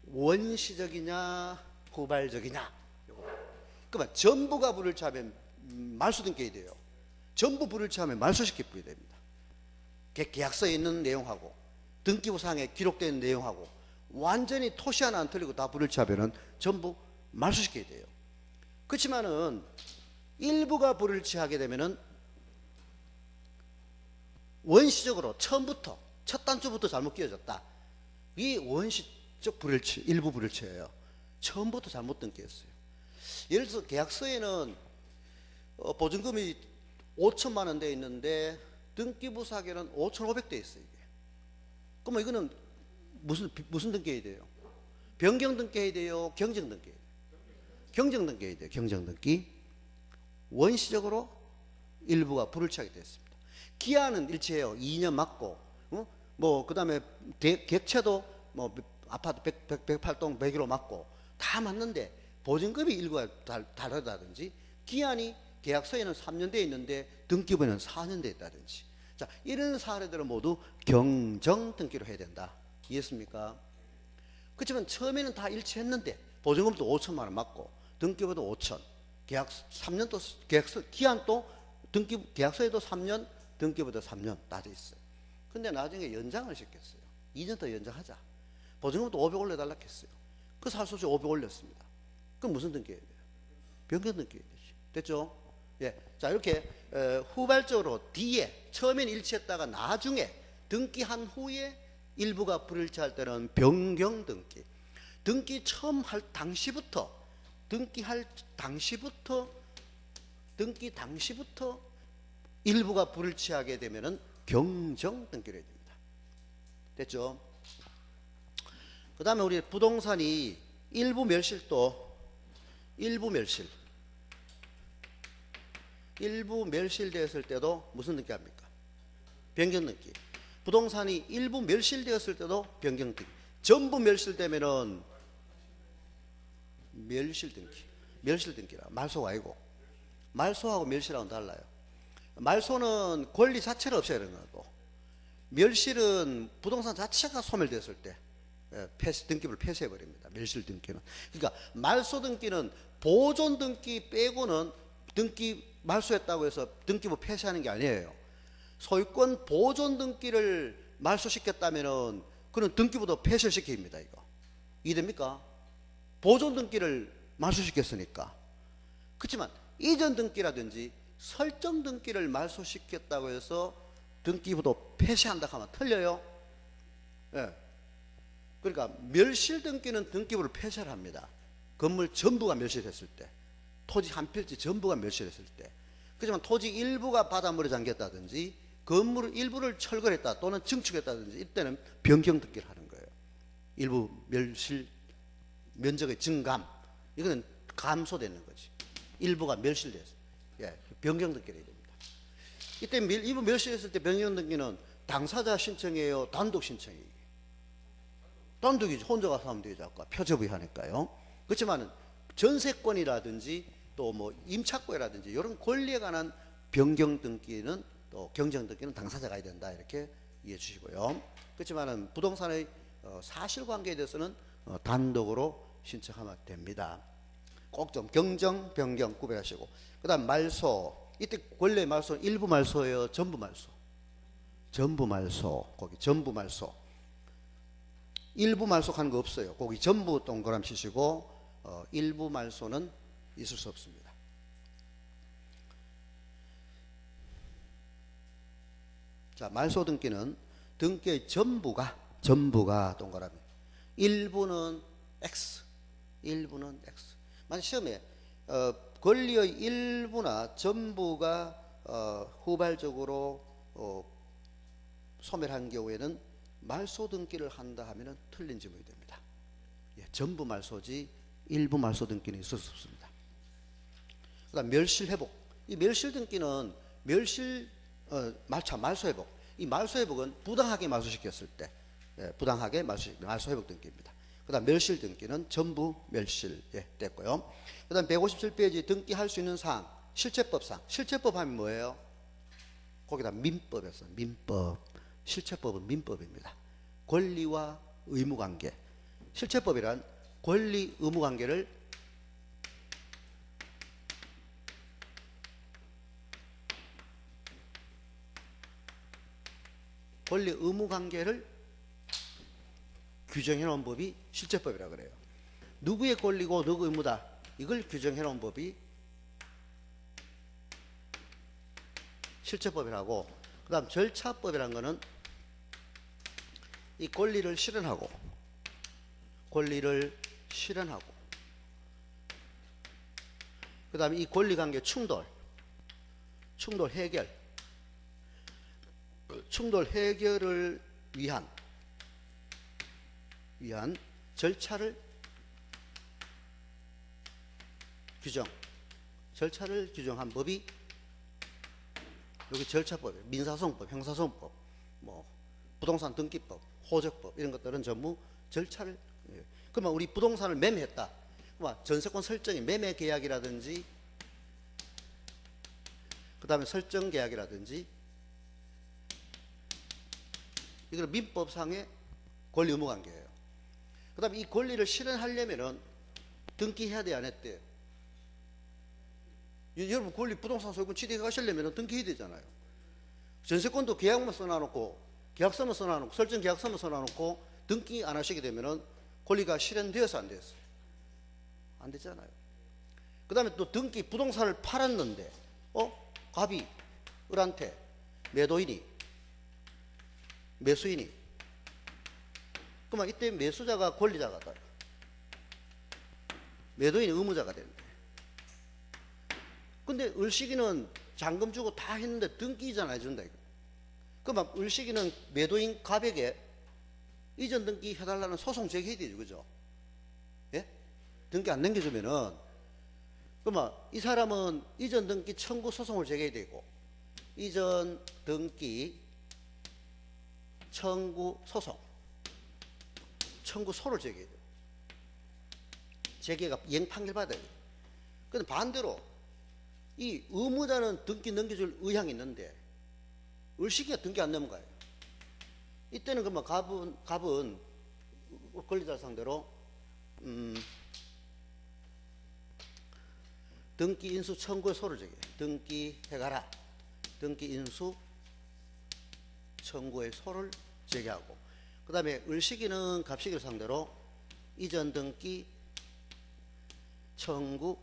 원시적이냐 후발적이냐. 그러면 전부가 불일치하면 말소 등기해야 돼요. 전부 불일치하면 말소시켜야 됩니다. 계약서에 있는 내용하고 등기부상에 기록된 내용하고 완전히 토시 하나 안 틀리고 다 불일치하면은 전부 말소시켜야 돼요. 그렇지만은 일부가 불일치하게 되면은 원시적으로 처음부터 첫 단추부터 잘못 끼워졌다. 이 원시적 불일치, 일부 불일치예요. 처음부터 잘못 등기했어요. 예를 들어서 계약서에는 보증금이 5천만 원 돼 있는데 등기부사에는 5,500 돼 있어요. 이게. 그러면 이거는 무슨 등기해야 돼요? 변경 등기해야 돼요? 경정 등기해야 돼요? 경정 등기해야 돼요. 경정 등기. 원시적으로 일부가 불일치하게 됐습니다. 기한은 일치해요. 2년 맞고, 그 다음에 객체도 아파트 108동 101호 맞고 다 맞는데 보증금이 일부가 다르다든지 기한이 계약서에는 3년 돼 있는데 등기부에는 4년 돼 있다든지. 자, 이런 사례들은 모두 경정 등기로 해야 된다. 이해했습니까? 그렇지만 처음에는 다 일치했는데 보증금도 5천만 원 맞고 등기부도 5천, 계약 3년 또 계약서 기한 또 계약서에도 3년, 등기부도 3년 다 돼 있어요. 근데 나중에 연장을 시켰어요. 2년 더 연장하자. 보증금도 500 올려달라 했어요. 그래서 할 수 없이 500 올렸습니다. 그럼 무슨 등기해야 돼요? 변경 등기해야 되지. 됐죠? 예. 자, 이렇게 후발적으로 뒤에 처음엔 일치했다가 나중에 등기한 후에 일부가 불일치할 때는 변경 등기. 등기할 당시부터 일부가 불일치하게 되면은 경정 등기를 해야 됩니다. 됐죠? 그 다음에 우리 부동산이 일부 멸실되었을 때도 무슨 등기 합니까? 변경 등기. 부동산이 일부 멸실되었을 때도 변경 등기. 전부 멸실되면은 멸실등기라. 말소가 아니고. 말소하고 멸실하고는 달라요. 말소는 권리 자체를 없애는 거고, 멸실은 부동산 자체가 소멸되었을 때 등기부를 폐쇄해버립니다. 멸실 등기는. 그러니까 말소 등기는 보존 등기 빼고는 등기 말소했다고 해서 등기부 폐쇄하는 게 아니에요. 소유권 보존 등기를 말소시켰다면은 그는 등기부도 폐쇄시킵니다. 이거 이해됩니까? 보존 등기를 말소시켰으니까. 그렇지만 이전 등기라든지 설정 등기를 말소시켰다고 해서 등기부도 폐쇄한다 하면 틀려요. 예. 그러니까 멸실 등기는 등기부를 폐쇄를 합니다. 건물 전부가 멸실했을 때, 토지 한 필지 전부가 멸실했을 때. 그렇지만 토지 일부가 바닷물에 잠겼다든지 건물 일부를 철거했다 또는 증축했다든지 이때는 변경 등기를 하는 거예요. 일부 멸실 면적의 증감, 이거는 감소되는 거지. 일부가 멸실됐어. 예, 변경 등기를 해야 됩니다. 이때 일부 멸실했을 때 변경 등기는 당사자 신청이에요, 단독 신청이에요? 단독이지. 혼자 가서 하면 되죠. 아까 표적의 하니까요. 그렇지만 전세권이라든지 또 뭐 임차권이라든지 이런 권리에 관한 변경 등기는 또 경정 등기는 당사자가 해야 된다 이렇게 이해해 주시고요. 그렇지만은 부동산의 사실관계에 대해서는 단독으로 신청하면 됩니다. 꼭 좀 경정, 변경 구별하시고. 그다음 말소. 이때 원래 말소는 일부 말소예요, 전부 말소? 전부 말소. 거기 전부 말소. 일부 말소하는 거 없어요. 거기 전부 동그라미 치시고 일부 말소는 있을 수 없습니다. 자, 말소 등기는 등기의 전부가 동그라미. 일부는 X. 일부는 X. 만약 시험에 권리의 일부나 전부가 후발적으로 소멸한 경우에는 말소 등기를 한다 하면은 틀린 지문이 됩니다. 예, 전부 말소지 일부 말소 등기는 있을 수 없습니다. 그다음 멸실 회복. 이 멸실 등기는 말소 회복. 이 말소 회복은 부당하게 말소시켰을 때, 부당하게 말소 회복 등기입니다. 그다음 멸실 등기는 전부 멸실 됐고요. 그다음 157페이지 등기할 수 있는 사항, 실체법상. 실체법 하면 뭐예요? 거기다 민법에서 민법. 실체법은 민법입니다. 권리와 의무 관계. 실체법이란 권리 의무 관계를 권리 의무 관계를 규정해 놓은 법이 실체법이라고 그래요. 누구의 권리고 누구의 의무다. 이걸 규정해 놓은 법이 실체법이라고. 그다음 절차법이라는 거는 이 권리를 실현하고 그다음에 이 권리 관계 충돌 해결을 위한 절차를 규정한 법이 여기 절차법이에요. 민사소송법, 형사소송법, 뭐 부동산 등기법, 호적법 이런 것들은 전부 절차를. 그러면 우리 부동산을 매매했다. 그러면 전세권 설정이 매매 계약이라든지 그다음에 설정 계약이라든지 이건 민법상의 권리 의무 관계예요. 그다음에 이 권리를 실현하려면은 등기해야 돼, 안 했대? 여러분 권리 부동산 소유권 취득해 가시려면 등기해야 되잖아요. 전세권도 계약만 써놔놓고 계약서만 써놔놓고 설정 계약서만 써놔놓고 등기 안 하시게 되면은 권리가 실현되어서 안 됐어요. 안 되잖아요. 그 다음에 또 등기 부동산을 팔았는데 갑이 을한테 매도인이 매수인이 그러면 이때 매수자가 권리자가 돼. 매도인이 의무자가 되는데. 근데 을식이는 잔금 주고 다 했는데 등기 이전 안 해준다. 그러면 을식이는 매도인 갑에게 이전 등기 해달라는 소송 제기해야 되죠. 그죠? 예? 등기 안 넘겨주면은, 그러면 이 사람은 이전 등기 청구 소송을 제기해야 되고, 이전 등기 청구 소송, 청구소를 제기해야 돼요. 제기가 이행 판결 받아야 돼요. 근데 반대로 이 의무자는 등기 넘겨줄 의향이 있는데 을식이가 등기 안 넘어가요. 이때는 그러면 갑은 권리자 상대로 등기 인수 청구의 소를 제기해. 등기해가라. 등기 인수 청구의 소를 제기하고, 그 다음에 을식이는 갑식이를 상대로 이전 등기 청구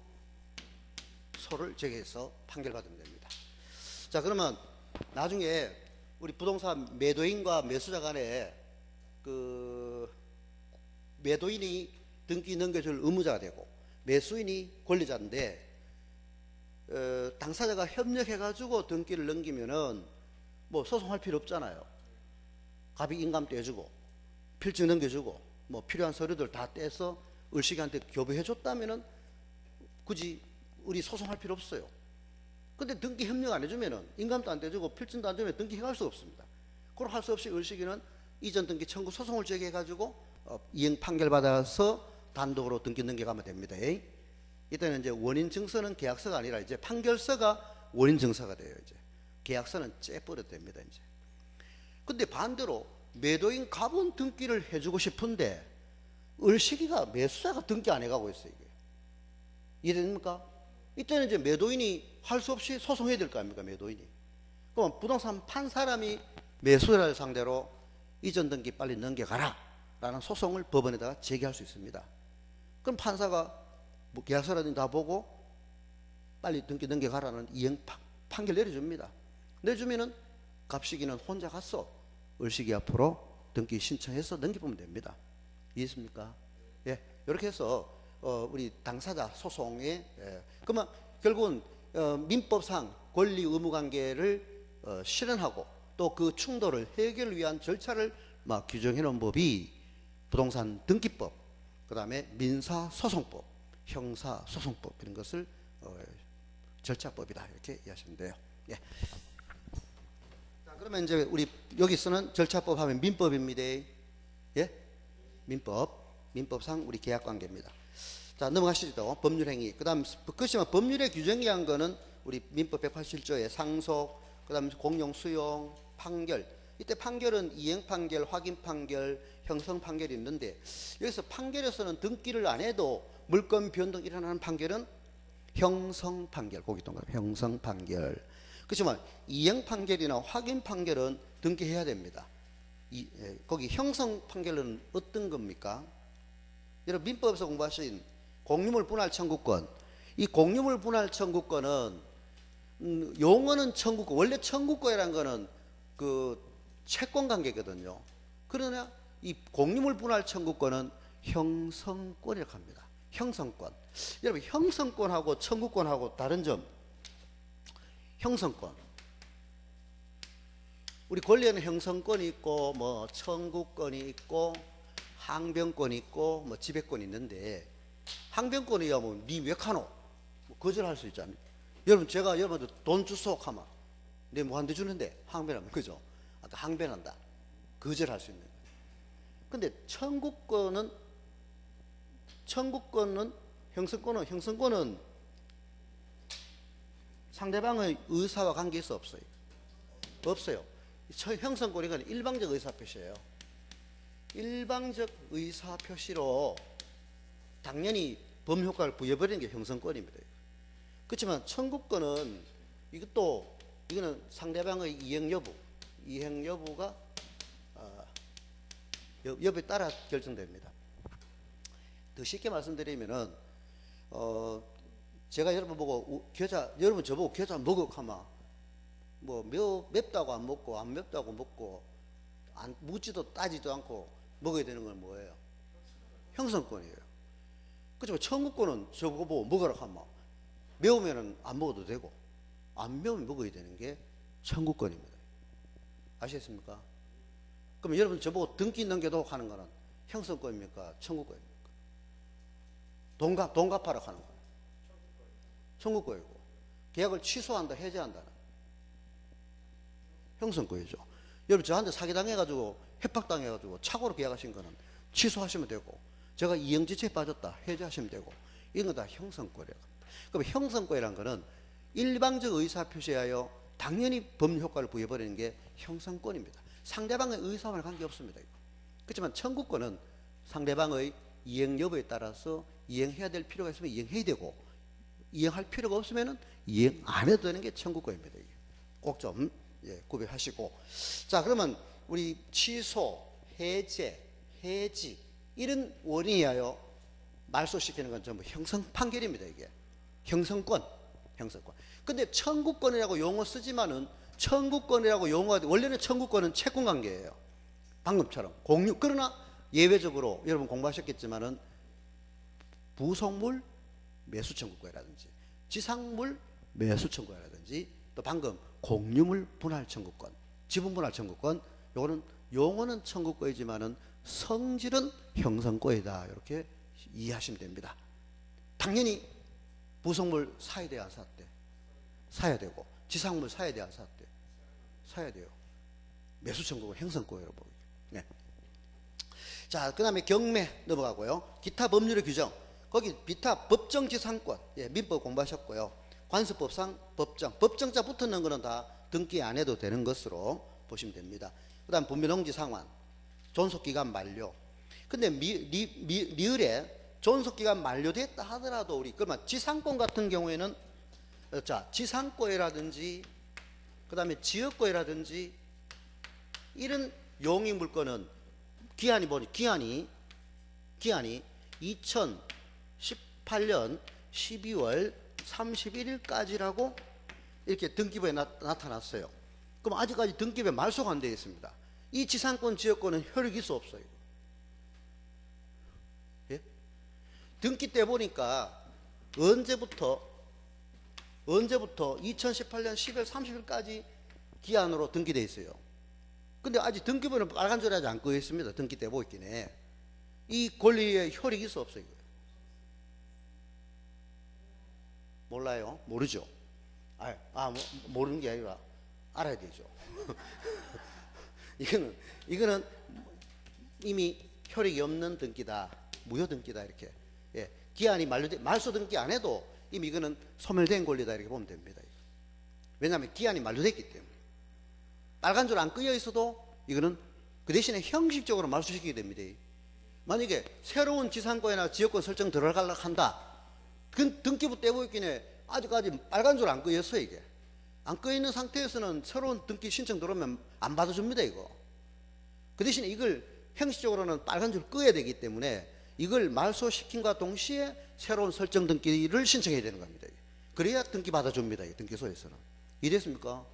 소를 제기해서 판결받으면 됩니다. 자, 그러면 나중에 우리 부동산 매도인과 매수자 간에 그 매도인이 등기 넘겨줄 의무자가 되고 매수인이 권리자인데, 당사자가 협력해가지고 등기를 넘기면은 뭐 소송할 필요 없잖아요. 갑이 인감 떼주고 필증 넘겨주고 뭐 필요한 서류들 다 떼서 을식이한테 교부해줬다면은 굳이 우리 소송할 필요 없어요. 근데 등기 협력 안 해주면은 인감도 안 떼주고 필증도 안 주면 등기할 수 없습니다. 그걸 할 수 없이 을식이는 이전 등기 청구 소송을 제기해가지고 이행 판결 받아서 단독으로 등기 넘겨가면 됩니다. 이때는 이제 원인 증서는 계약서가 아니라 이제 판결서가 원인 증서가 돼요. 이제 계약서는 째버려도 됩니다. 이제. 근데 반대로 매도인 갑은 등기를 해주고 싶은데 을시기가 매수자가 등기 안 해가고 있어요. 이게 이해됩니까? 이때는 이제 매도인이 할 수 없이 소송해야 될 거 아닙니까? 매도인이. 그럼 부동산 판 사람이 매수자를 상대로 이전 등기 빨리 넘겨가라 라는 소송을 법원에다가 제기할 수 있습니다. 그럼 판사가 뭐 계약서라든지 다 보고 빨리 등기 넘겨가라는 이행 판결 내려줍니다. 내주면은 갑시기는 혼자 가서 을시기 앞으로 등기 신청해서 넘겨보면 됩니다. 이해했습니까? 예, 이렇게 해서 우리 당사자 소송에 그러면 결국은 민법상 권리 의무 관계를 실현하고 또 그 충돌을 해결을 위한 절차를 막 규정해 놓은 법이 부동산 등기법, 그 다음에 민사소송법, 형사소송법 이런 것을 절차법이다 이렇게 이해하시면 돼요. 예. 자, 그러면 이제 우리 여기 쓰는 절차법 하면 민법입니다. 예? 민법상 우리 계약관계입니다. 자, 넘어가시죠. 법률행위. 그 다음 그렇지만 법률에 규정한 거는 우리 민법 187조의 상속, 그 다음 공용 수용, 판결. 이때 판결은 이행 판결, 확인 판결, 형성 판결이 있는데 여기서 판결에서는 등기를 안 해도 물권 변동 일어나는 판결은 형성 판결, 거기 동그라미 형성 판결. 그렇지만 이행 판결이나 확인 판결은 등기해야 됩니다. 거기 형성 판결은 어떤 겁니까? 여러분 민법에서 공부하신 공유물 분할 청구권, 이 공유물 분할 청구권은 용어는 청구권, 원래 청구권이라는 거는 그 채권 관계거든요. 그러나 이 공유물 분할 청구권은 형성권이라고 합니다. 형성권. 여러분 형성권하고 청구권하고 다른 점. 형성권. 우리 권리에는 형성권이 있고 뭐 청구권이 있고 항변권이 있고 뭐 지배권이 있는데 항변권이야 뭐 니 왜 카노? 뭐 거절할 수 있잖아요. 여러분 제가 여러분한테 돈 주소 하면 내 뭐한테 주는데 항변하면 그죠? 아까 항변한다. 거절할 수 있는 거예요. 근데 청구권은 형성권은 상대방의 의사와 관계에서 없어요. 없어요. 형성권이가 일방적 의사표시예요. 일방적 의사표시로 당연히 법효과를 부여버리는 게 형성권입니다. 그렇지만 청구권은 이거는 상대방의 이행 여부가 여부에 따라 결정됩니다. 더 쉽게 말씀드리면은 제가 여러분 보고 여러분 저보고 겨자 먹어 하면 뭐 맵다고 안 먹고 안 맵다고 먹고 묻지도 따지도 않고 먹어야 되는 건 뭐예요? 형성권이에요. 그렇지만 청구권은 저보고 보고 먹으라 하면 매우면은 안 먹어도 되고 안 매우면 먹어야 되는 게 청구권입니다. 아시겠습니까? 그럼 여러분 저보고 등기 넘겨도록 하는 거는 형성권입니까? 청구권입니까? 돈 갚아라 하는 거는 청구권이고 계약을 취소한다 해제한다는 형성권이죠. 여러분 저한테 사기당해가지고 협박당해가지고 착오로 계약하신 거는 취소하시면 되고 제가 이행지체에 빠졌다 해제하시면 되고 이런 거 다 형성권이에요. 그럼 형성권이라는 거는 일방적 의사표시하여 당연히 법률효과를 부여버리는 게 형성권입니다. 상대방의 의사와는 관계없습니다. 그렇지만 청구권은 상대방의 이행 여부에 따라서 이행해야 될 필요가 있으면 이행해야 되고 이행할 필요가 없으면 이행 안 해도 되는 게 청구권입니다. 꼭 좀 구별하시고. 자, 그러면 우리 취소, 해제, 해지 이런 원인이하여 말소시키는 건 전부 형성 판결입니다. 이게 형성권. 근데 청구권이라고 용어 쓰지만은 청구권이라고 용어가 원래는 청구권은 채권 관계예요. 방금처럼 공유. 그러나 예외적으로 여러분 공부하셨겠지만은 부속물 매수 청구권이라든지 지상물 매수 청구권이라든지 또 방금 공유물 분할 청구권, 지분 분할 청구권, 요거는 용어는 청구권이지만은 성질은 형성권이다. 이렇게 이해하시면 됩니다. 당연히 부속물 사야 돼, 안 샀대? 사야 되고 지상물 사야 돼, 안 샀대? 사야 돼요. 매수 청구권 형성권이라고 보고. 네. 자, 그다음에 경매 넘어가고요. 기타 법률의 규정. 거기 기타 법정 지상권. 민법 공부하셨고요. 관습법상 법정. 법정자 붙는 거는 다 등기 안 해도 되는 것으로 보시면 됩니다. 그 다음 분묘농지 상환, 존속기간 만료. 근데 리을에 존속기간 만료됐다 하더라도 그러면 지상권 같은 경우에는 자, 지상권이라든지 그 다음에 지역권이라든지 이런 용의 물건은 기한이 2018년 12월 31일까지라고 이렇게 등기부에 나타났어요. 그럼 아직까지 등기부에 말소가 안 되어 있습니다. 이 지상권, 지역권은 효력이 있어 없어요? 예? 등기 때 보니까 언제부터 2018년 12월 30일까지 기한으로 등기되어 있어요. 근데 아직 등기부는 빨간 줄이 아직 안 꺼져 있습니다. 등기 때 보이기에 이 권리의 효력이 있어 없어요? 몰라요? 모르죠? 모르는 게 아니라 알아야 되죠. 이거는 이미 효력이 없는 등기다, 무효 등기다 이렇게. 예, 기한이 만료돼 말소 등기 안 해도 이미 이거는 소멸된 권리다 이렇게 보면 됩니다. 왜냐하면 기한이 만료됐기 때문에. 빨간 줄 안 끄여 있어도 이거는 그 대신에 형식적으로 말소시키게 됩니다. 만약에 새로운 지상권이나 지역권 설정 들어가려고 한다. 그 등기부 떼보기에 아직까지 빨간 줄 안 끄였어요. 이게 안 끄여 있는 상태에서는 새로운 등기 신청 들어오면 안 받아줍니다. 이거. 그 대신에 이걸 형식적으로는 빨간 줄 끄야 되기 때문에 이걸 말소시킨과 동시에 새로운 설정 등기를 신청해야 되는 겁니다. 그래야 등기 받아줍니다. 등기소에서는. 이해됐습니까?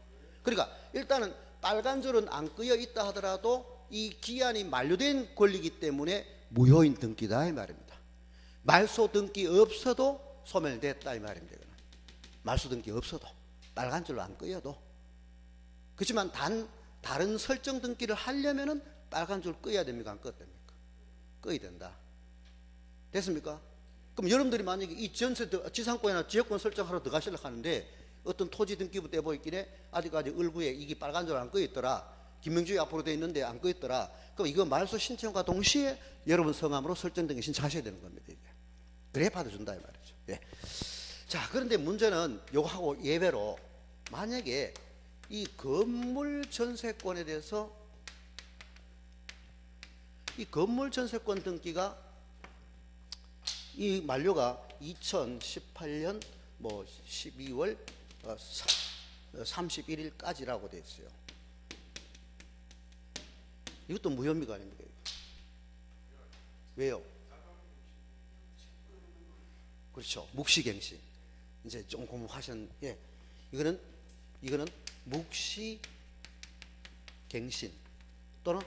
그러니까 일단은 빨간 줄은 안 끄여 있다 하더라도 이 기한이 만료된 권리이기 때문에 무효인 등기다 이 말입니다. 말소 등기 없어도 소멸됐다 이 말입니다. 말소 등기 없어도 빨간 줄로 안 끄여도. 그렇지만 다른 설정 등기를 하려면은 빨간 줄 끄야 됩니까? 안 끄야 됩니까? 끄야 된다. 됐습니까? 그럼 여러분들이 만약에 이 지상권이나 지역권 설정하러 들어가시려고 하는데 어떤 토지 등기부 떼 보이길래 아직까지 을구에 이게 빨간 줄 안 끄여 있더라. 김명주에 앞으로 돼 있는데 안 끄여 있더라. 그럼 이거 말소 신청과 동시에 여러분 성함으로 설정 등기 신청하셔야 되는 겁니다. 이게. 그래야 받아준다 이 말이죠. 예. 자, 그런데 문제는 요거하고 예외로 만약에 이 건물 전세권에 대해서 이 건물 전세권 등기가 이 만료가 2018년 12월 31일까지라고 되어 있어요. 이것도 무효입니까 아닙니까? 왜요? 그렇죠. 묵시갱신. 이제 좀 공부하신, 예. 이거는 묵시갱신 또는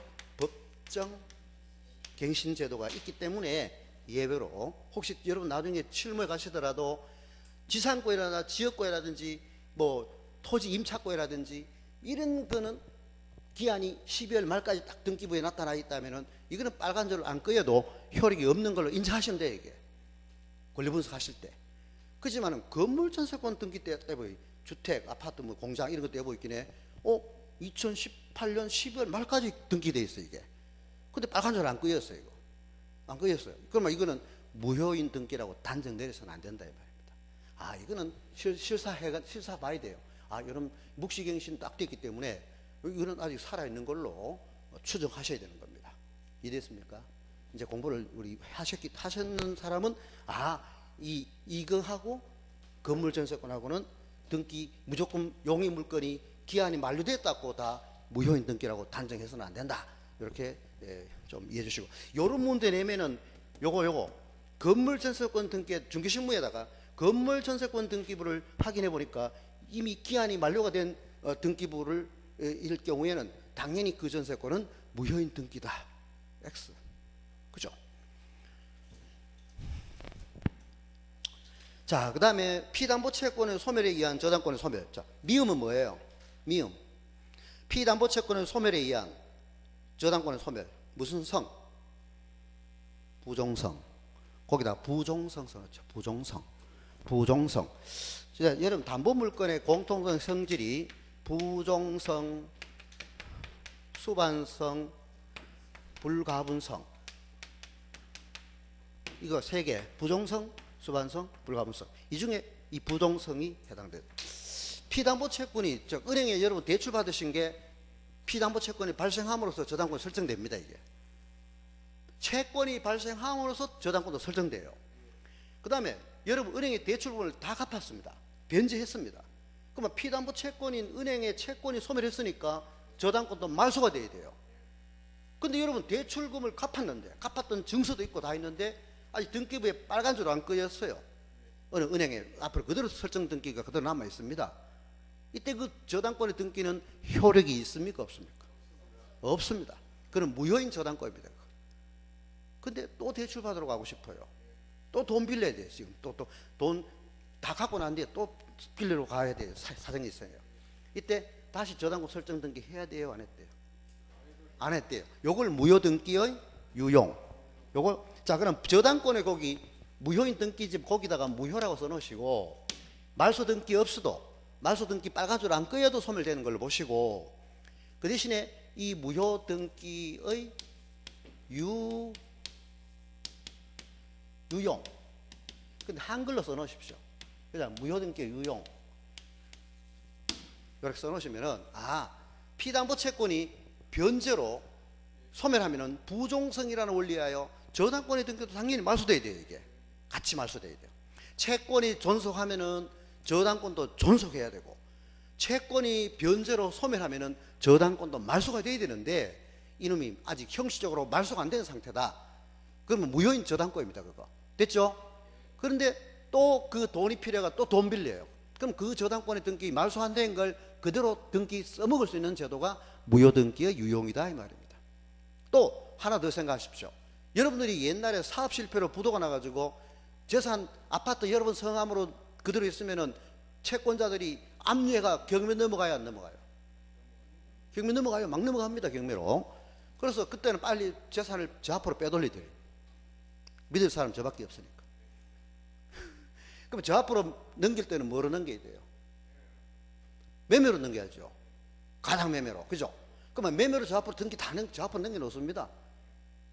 법정갱신 제도가 있기 때문에 예외로 혹시 여러분 나중에 실무에 가시더라도 지상권이라든지 지역권이라든지 토지 임차권이라든지 이런 거는 기한이 12월 말까지 딱 등기부에 나타나 있다면은 이거는 빨간 줄을 안 끄여도 효력이 없는 걸로 인정하시면 돼요. 이게 권리분석하실 때. 그렇지만은 건물 전세권 등기 때 보이 주택, 아파트, 공장 이런 거 때 보이긴 해. 2018년 12월 말까지 등기돼 있어 이게. 근데 빨간 줄 안 끄였어요 이거. 안 끄였어요. 그러면 이거는 무효인 등기라고 단정 내려서는 안 된다 이 말입니다. 이거는 실사 봐야 돼요. 여러분 묵시갱신 딱 됐기 때문에 이거는 아직 살아있는 걸로 추정하셔야 되는 겁니다. 이해됐습니까? 이제 공부를 우리 하셨는 사람은 이거하고 건물 전세권하고는 등기 무조건 용의 물건이 기한이 만료됐다고 다 무효인 등기라고 단정해서는 안 된다. 이렇게 좀 이해해 주시고, 요런 문제 내면은 요거 건물 전세권 등기 중개실무에다가 건물 전세권 등기부를 확인해 보니까 이미 기한이 만료가 된 등기부를 일 경우에는 당연히 그 전세권은 무효인 등기다. X. 그죠? 자, 그 다음에 피담보채권의 소멸에 의한 저당권의 소멸. 자, 미음은 뭐예요? 미음. 피담보채권의 소멸에 의한 저당권의 소멸. 무슨 성? 부종성. 거기다 부종성 써놓죠. 부종성. 자, 여러분 담보물건의 공통된 성질이 부종성, 수반성, 불가분성. 이거 세 개. 부종성, 수반성, 불가분성. 이 중에 이 부종성이 해당돼요. 피담보채권이 은행에 여러분 대출 받으신 게 피담보채권이 발생함으로써 저당권이 설정됩니다. 이게 채권이 발생함으로써 저당권도 설정돼요. 그 다음에 여러분 은행에 대출분을 다 갚았습니다. 변제했습니다. 그러면 피담보채권인 은행의 채권이 소멸했으니까 저당권도 말소가 돼야 돼요. 근데 여러분 대출금을 갚았는데, 갚았던 증서도 있고 다 있는데 아직 등기부에 빨간 줄 안 끄였어요. 어느 은행에 앞으로 그대로 설정 등기가 그대로 남아 있습니다. 이때 그 저당권의 등기는 효력이 있습니까 없습니까? 없습니다. 그건 무효인 저당권입니다. 근데 또 대출 받으러 가고 싶어요. 또 돈 빌려야 돼요. 지금 또 돈 다 갖고 난 뒤에 또 빌리러 가야 돼요. 사정이 있어요. 이때 다시 저당권 설정 등기 해야 돼요, 안 했대요? 안 했대요. 요걸 무효 등기의 유용. 요걸 자 그럼 저당권의 거기 무효인 등기집 거기다가 무효라고 써놓으시고, 말소 등기 없어도 말소 등기 빨간 줄 안 끄여도 소멸되는 걸로 보시고, 그 대신에 이 무효 등기의 유용. 근데 한글로 써놓으십시오. 그냥 무효 등기의 유용. 이렇게 써놓으시면은 피담보 채권이 변제로 소멸하면은 부종성이라는 원리에 하여 저당권의 등기도 당연히 말소돼야 돼요. 이게 같이 말소돼야 돼요. 채권이 존속하면은 저당권도 존속해야 되고, 채권이 변제로 소멸하면은 저당권도 말소가 돼야 되는데 이놈이 아직 형식적으로 말소가 안 되는 상태다. 그러면 무효인 저당권입니다. 그거 됐죠? 그런데 또 그 돈이 필요가 또 돈 빌려요. 그럼 그 저당권의 등기 말소 안 된 걸 그대로 등기 써먹을 수 있는 제도가 무효 등기의 유용이다 이 말입니다. 또 하나 더 생각하십시오. 여러분들이 옛날에 사업 실패로 부도가 나가지고 재산 아파트 여러분 성함으로 그대로 있으면은 채권자들이 압류해가 경매 넘어가요, 안 넘어가요? 경매 넘어가요. 막 넘어갑니다, 경매로. 그래서 그때는 빨리 재산을 저 앞으로 빼돌리더래요. 믿을 사람 저밖에 없으니까. 그럼 저 앞으로 넘길 때는 뭐로 넘겨야 돼요? 매매로 넘겨야죠. 가당 매매로. 그죠? 그러면 매매로 저 앞으로 등기 저 앞으로 넘겨놓습니다.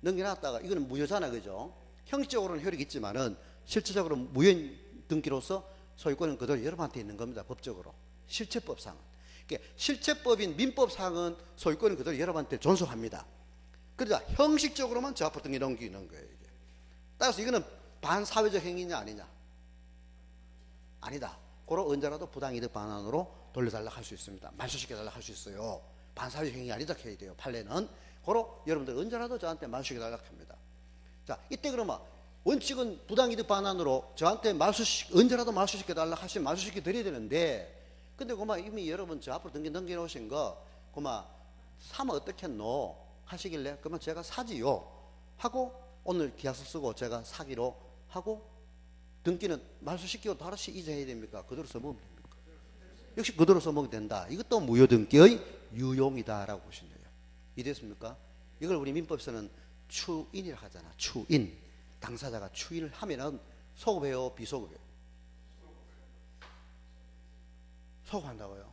넘겨놨다가 이거는 무효잖아. 그죠? 형식적으로는 효력이 있지만은 실질적으로 무효인 등기로서 소유권은 그대로 여러분한테 있는 겁니다. 법적으로. 실체법상은. 그러니까 실체법인 민법상은 소유권은 그대로 여러분한테 존속합니다. 그러자 형식적으로만 저 앞으로 등기 넘기는 거예요. 이게. 따라서 이거는 반사회적 행위냐 아니냐? 아니다. 고로 언제라도 부당이득 반환으로 돌려달라 할 수 있습니다. 말소시켜달라 할 수 있어요. 반사회적 행위 아니다 해야 돼요. 판례는. 고로 여러분들 언제라도 저한테 말소시켜달라 합니다. 자, 이때 그러면 원칙은 부당이득 반환으로 저한테 언제라도 말소시켜달라 하시면 말소시켜 드려야 되는데, 근데 그만 이미 여러분 저 앞으로 등기 넘겨놓으신 거 그만 사면 어떻겠노 하시길래 그러면 제가 사지요 하고 오늘 계약서 쓰고 제가 사기로 하고 등기는 말소시키고 다시 이자해야 됩니까? 그대로 써먹으면 됩니까? 역시 그대로 써먹으면 된다. 이것도 무효 등기의 유용이다라고 보시면 돼요. 이해됐습니까? 이걸 우리 민법에서는 추인이라고 하잖아. 추인. 당사자가 추인을 하면은 소급해요, 비소급해요? 소급한다고요.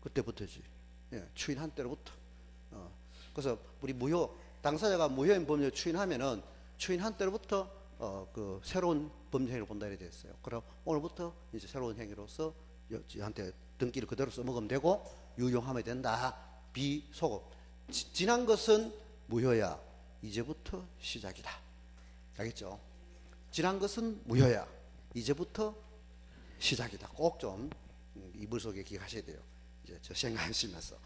그때부터지. 예, 추인한 때로부터. 그래서 우리 당사자가 무효인 법률 추인하면은 추인한 때로부터 그 새로운 법률 행위를 본다 이렇게 됐어요. 그럼 오늘부터 이제 새로운 행위로서 저한테 등기를 그대로 써먹으면 되고 유용하면 된다. 비소급. 지난 것은 무효야. 이제부터 시작이다. 알겠죠? 지난 것은 무효야. 이제부터 시작이다. 꼭 좀 이불 속에 기억하셔야 돼요. 이제 저 생각하시면서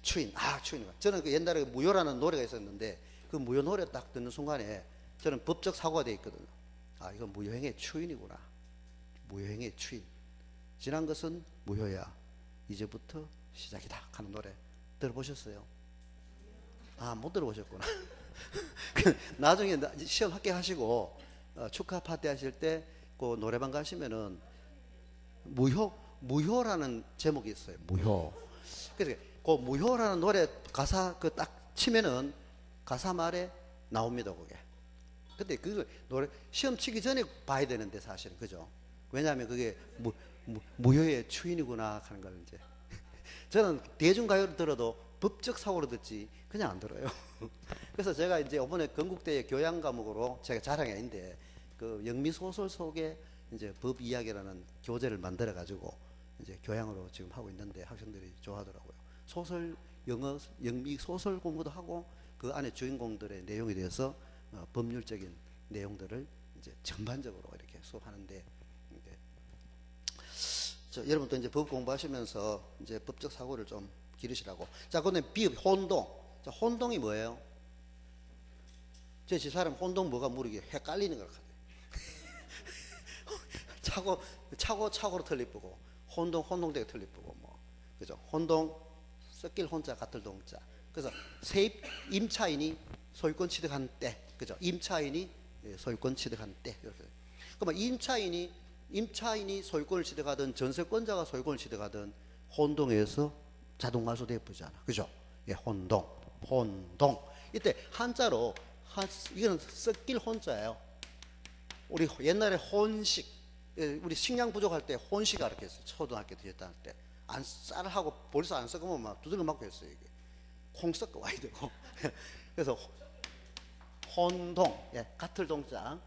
추인. 추인. 저는 그 옛날에 무효라는 노래가 있었는데 그 무효 노래 딱 듣는 순간에 저는 법적 사고가 돼 있거든요. 이건 무효행위의 추인이구나. 무효행위의 추인. 지난 것은 무효야. 이제부터 시작이다. 하는 노래 들어보셨어요? 못 들어보셨구나. 나중에 시험 합격하시고 축하 파티 하실 때 그 노래방 가시면은 무효라는 제목이 있어요. 무효. 그래서 그 무효라는 노래 가사 그 딱 치면은 가사 말에 나옵니다. 그게. 근데 그 노래 시험 치기 전에 봐야 되는데 사실은 그죠? 왜냐하면 그게 무효의 추인이구나 하는 걸 이제 저는 대중가요를 들어도 법적 사고로 듣지 그냥 안 들어요. 그래서 제가 이제 이번에 건국대의 교양 과목으로 제가 자랑이 아닌데 그 영미 소설 속에 이제 법 이야기라는 교재를 만들어 가지고 이제 교양으로 지금 하고 있는데 학생들이 좋아하더라고요. 소설, 영어, 영미 소설 공부도 하고 그 안에 주인공들의 내용에 대해서 법률적인 내용들을 이제 전반적으로 이렇게 수업하는데, 여러분도 이제 법 공부하시면서 이제 법적 사고를 좀 기르시라고. 자, 그다음에 비읍 혼동. 자, 혼동이 뭐예요? 제 집사람 혼동 뭐가 모르게 헷갈리는 걸 같아요. 차고로 틀리쁘고 혼동되게 틀리쁘고 뭐 그죠? 혼동 섞일 혼자 같을 동자. 그래서 세입 임차인이 소유권 취득한 때, 그죠? 임차인이 소유권 취득한 때 이렇게. 그러면 임차인이 소유권을 취득하든 전세권자가 소유권을 취득하든 혼동에서 자동 말소되어지잖아, 그죠? 예, 혼동. 이때 한자로 이거는 섞일 혼자예요. 우리 옛날에 혼식, 우리 식량 부족할 때 혼식 알게 했어요. 초등학교 뒤에다 할 때. 쌀하고 벌써 안 섞으면 막 두들겨 맞고 했어요. 이게 콩 섞어 와야 되고. 그래서 혼동, 예, 같을 동자,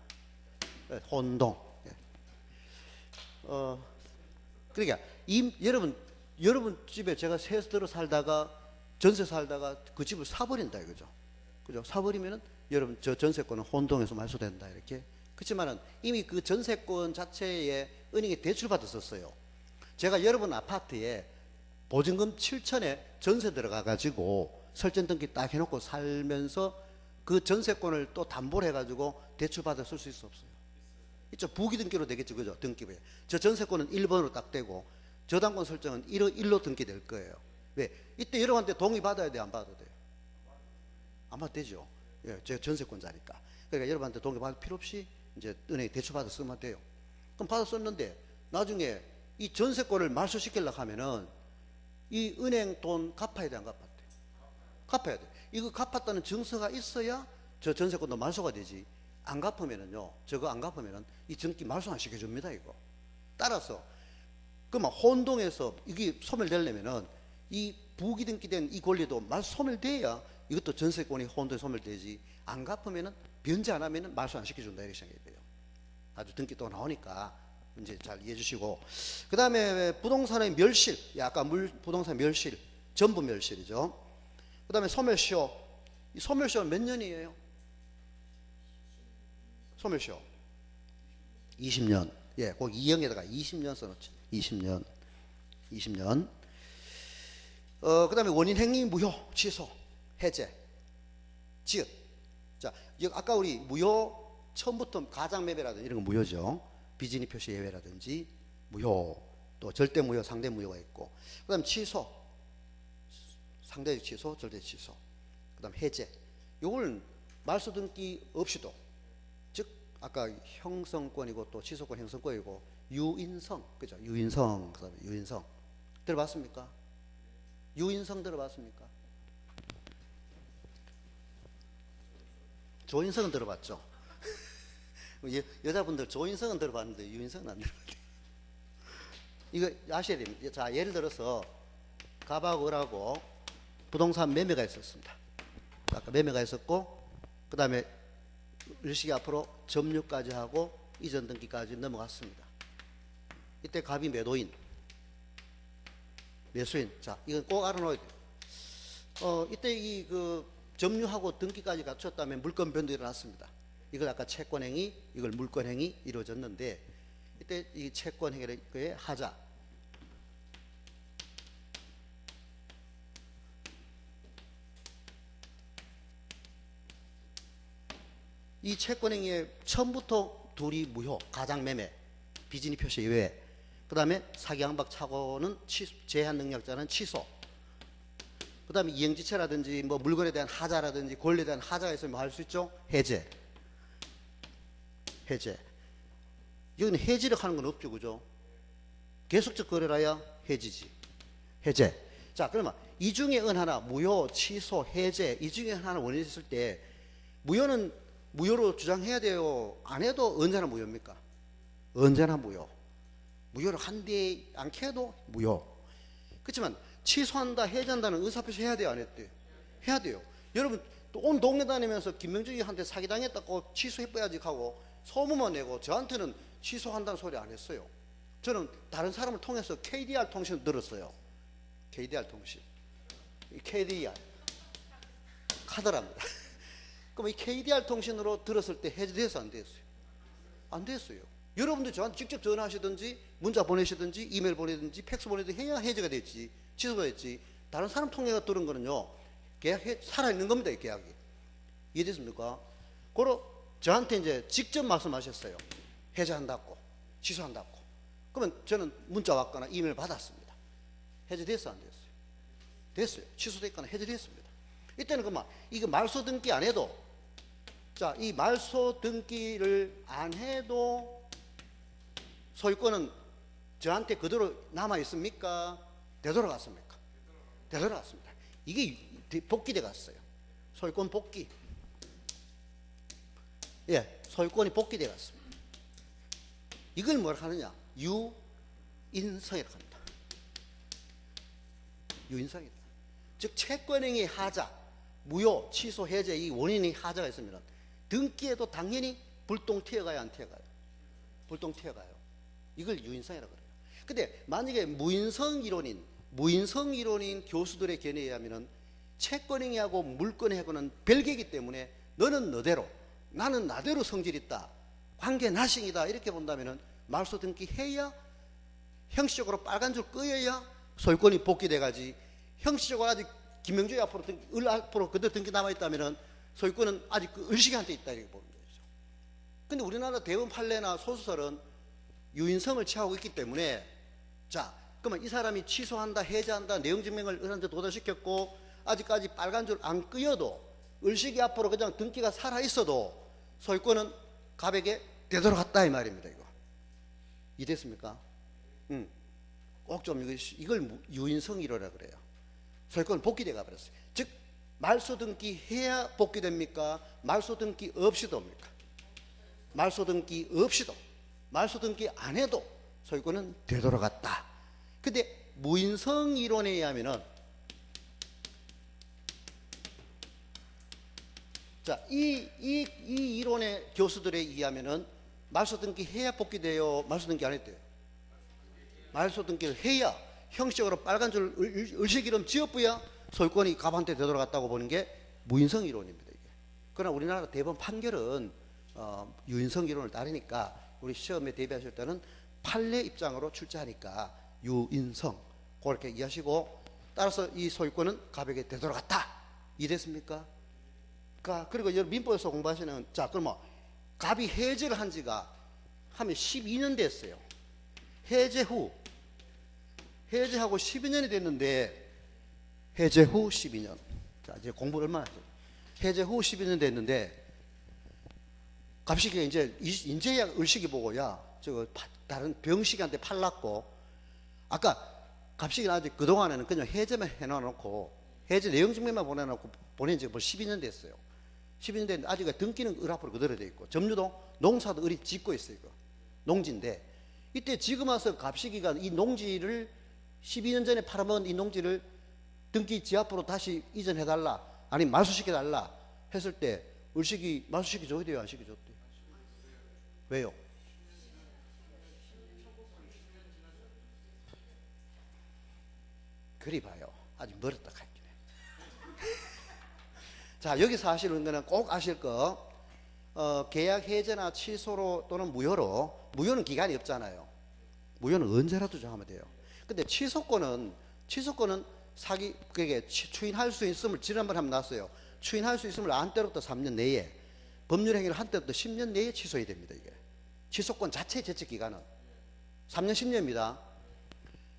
예, 혼동. 예. 그러니까 여러분 집에 제가 새 들어 살다가 전세 살다가 그 집을 사버린다 이거죠. 그죠? 사버리면은 여러분 저 전세권은 혼동해서 말소된다 이렇게. 그렇지만은 이미 그 전세권 자체에 은행에 대출 받았었어요. 제가 여러분 아파트에 보증금 7천에 전세 들어가 가지고 설정 등기 딱 해놓고 살면서 그 전세권을 또 담보를 해가지고 대출 받아 쓸 수 있어 없어요? 있죠. 부기 등기로 되겠죠, 그죠? 등기부에 저 전세권은 1번으로 딱 되고 저당권 설정은 1로 등기될 거예요. 왜? 이때 여러분한테 동의 받아야 돼, 안 받아도 돼요? 안 받아도 되죠. 예, 제가 전세권자니까. 그러니까 여러분한테 동의 받을 필요 없이 이제 은행에 대출 받아 쓰면 돼요. 그럼 받아 썼는데 나중에 이 전세권을 말소시키려고 하면은 이 은행 돈 갚아야 돼, 안 갚아야 돼? 갚아야 돼. 이거 갚았다는 증서가 있어야 저 전세권도 말소가 되지. 안 갚으면은요, 저거 안 갚으면은 이 등기 말소 안 시켜줍니다, 이거. 따라서 그러면 혼동해서 이게 소멸되려면은 이 부기 등기된 이 권리도 소멸돼야 이것도 전세권이 혼동에 소멸되지. 안 갚으면은 변제 안 하면은 말소 안 시켜준다 이렇게 생각해야 돼요. 아주 등기 또 나오니까 이제 잘 이해해 주시고. 그 다음에 부동산의 멸실, 아까 부동산 멸실, 전부 멸실이죠. 그 다음에 소멸시효. 이 소멸시효는 몇 년이에요? 소멸시효 20년. 예, 꼭 2형에다가 20년 써놓죠. 20년. 그 다음에 원인 행위 무효, 취소, 해제, 지읒. 자, 아까 우리 무효 처음부터 가장매매라든지 이런 거 무효죠. 비진입 표시 예외라든지 무효, 또 절대 무효, 상대 무효가 있고, 그 다음 취소, 상대 취소, 절대 취소, 그 다음 해제. 요걸 말소 등기 없이도, 즉 아까 형성권이고 또 취소권 형성권이고 유인성, 그죠? 유인성, 그 다음에 유인성 들어봤습니까? 유인성 들어봤습니까? 조인성은 들어봤죠? 여자분들 조인성은 들어봤는데 유인성은 안 들어봤대요. 이거 아셔야 됩니다. 자, 예를 들어서 갑하고 을하고 부동산 매매가 있었습니다. 아까 매매가 있었고, 그 다음에 을식이 앞으로 점유까지 하고 이전 등기까지 넘어갔습니다. 이때 갑이 매도인, 매수인. 자, 이건 꼭 알아놓아야 돼요. 이때 이 점유하고 등기까지 갖췄다면 물권 변동이 일어났습니다. 이걸 아까 채권행위, 이걸 물권행위 이루어졌는데, 이때 이 채권행위의 하자, 이 채권행위의 처음부터 둘이 무효, 가장매매, 비진입 표시 예외, 그 다음에 사기항박 착오는 제한 능력자는 취소, 그 다음에 이행지체라든지 뭐 물건에 대한 하자라든지 권리에 대한 하자가 있으면 뭐 할 수 있죠? 해제. 이건 해지를 하는 건 없죠, 그죠? 계속적 거래라야 해지지. 해제. 자, 그러면 이 중에 하나, 무효, 취소, 해제, 이 중에 하나 원인이 있을 때 무효는 무효로 주장해야 돼요? 안 해도 언제나 무효입니까? 언제나 무효. 무효를 한데 않게 해도 무효. 그렇지만 취소한다, 해제한다는 의사표시 해야 돼요, 안 해도? 해야 돼요. 여러분 또 온 동네 다니면서 김명중이한테 사기당했다고 취소해봐야지 하고 소문만 내고 저한테는 취소한다는 소리 안 했어요. 저는 다른 사람을 통해서 KDR 통신을 들었어요. KDR 통신. KDR. 카더랍니다. 그럼 이 KDR 통신으로 들었을 때 해제돼서 안 됐어요? 안 됐어요. 여러분들 저한테 직접 전화하시든지 문자 보내시든지 이메일 보내든지 팩스 보내든지 해야 해제가 됐지, 취소가 됐지. 다른 사람 통해서 들은 거는요, 계약 살아있는 겁니다. 이 계약이. 이해됐습니까? 그러 저한테 이제 직접 말씀하셨어요. 해제한다고, 취소한다고. 그러면 저는 문자 왔거나 이메일 받았습니다. 해제됐어 안 됐어요? 됐어요. 취소됐거나 해제됐습니다. 이때는 그만 이거 말소 등기 안 해도, 자, 이 말소 등기를 안 해도 소유권은 저한테 그대로 남아 있습니까? 되돌아갔습니까? 되돌아갔습니다. 이게 복귀돼 갔어요. 소유권 복귀. 예, 소유권이 복귀돼 갔습니다. 이걸 뭐라 하느냐? 유인성이라고 합니다. 유인성이다. 즉 채권행위 하자, 무효, 취소, 해제 이 원인이 하자가 있으면 등기에도 당연히 불똥 튀어가요, 안 튀어가요? 불똥 튀어가요. 이걸 유인성이라고 그래요. 근데 만약에 무인성 이론인 교수들의 견해에 의하면 채권행위하고 물권행위하고는 별개이기 때문에 너는 너대로, 나는 나대로 성질 있다, 관계 나싱이다 이렇게 본다면 말소 등기 해야, 형식적으로 빨간 줄 끄여야 소유권이 복귀돼 가지, 형식적으로 아직 김명주의 앞으로 그대로 등기 남아있다면 소유권은 아직 그 을식이한테 있다 이렇게 보는 거죠. 근데 우리나라 대부분 판례나 소수설은 유인성을 취하고 있기 때문에, 자, 그러면 이 사람이 취소한다, 해제한다, 내용증명을 을한테 도달시켰고 아직까지 빨간 줄 안 끄여도 을식이 앞으로 그냥 등기가 살아있어도 소유권은 갑에게 되돌아갔다 이 말입니다. 이거 이해됐습니까? 꼭 좀 이걸 유인성이로라 그래요. 소유권 복귀돼 가버렸어요. 즉 말소 등기 해야 복귀됩니까? 말소 등기 없이도 옵니까? 말소 등기 없이도, 말소 등기 안 해도 소유권은 되돌아갔다. 근데 무인성 이론에 의하면은, 자, 이 이론의 교수들에 의하면은 말소 등기 해야 복귀돼요? 말소 등기 안 해도 돼요? 말소 등기를 해야 형식적으로 빨간 줄 을식 이름 지어뿌야 소유권이 갑한테 되돌아갔다고 보는 게 무인성 이론입니다. 이게. 그러나 우리나라 대법원 판결은 유인성 이론을 따르니까 우리 시험에 대비하실 때는 판례 입장으로 출제하니까 유인성 그렇게 이해하시고, 따라서 이 소유권은 갑에게 되돌아갔다. 이해됐습니까? 그리고 여러분 민법에서 공부하시는, 자, 그러면 갑이 해제를 한 지가 하면 12년 됐어요. 해제하고 12년이 됐는데, 해제 후 12년. 자, 이제 공부를 얼마나 했어요? 해제 후 12년 됐는데, 갑식이가 이제야 을식이 보고, 야, 저거 다른 병식한테 팔랐고, 아까 갑식이 아직 그동안에는 그냥 해제만 해놔놓고, 해제 내용증명만 보내놓고 보낸 지가 벌써 12년 됐어요. 12년 됐는데, 아직 등기는 을 앞으로 그대로 돼 있고, 점유도, 농사도 을이 짓고 있어요. 이거. 농지인데, 이때 지금 와서 갑식이가 이 농지를 12년 전에 팔아먹은 이 농지를 등기 지 앞으로 다시 이전해달라, 아니 말소시켜달라 했을 때 을식이 말소시켜줘야 돼요, 안 시켜줬대요? 왜요? 그리 봐요. 아직 멀었다 할게. 자, 여기서 하시는 거는 꼭 아실 거, 계약 해제나 취소로 또는 무효로, 무효는 기간이 없잖아요. 무효는 언제라도 정하면 돼요. 근데 취소권은 그게 추인할 수 있음을 지난번에 한번 났어요. 추인할 수 있음을 안 때로부터 3년 내에, 법률 행위를 한 때부터 10년 내에 취소해야 됩니다. 이게 취소권 자체 제척 기간은 3년 10년입니다.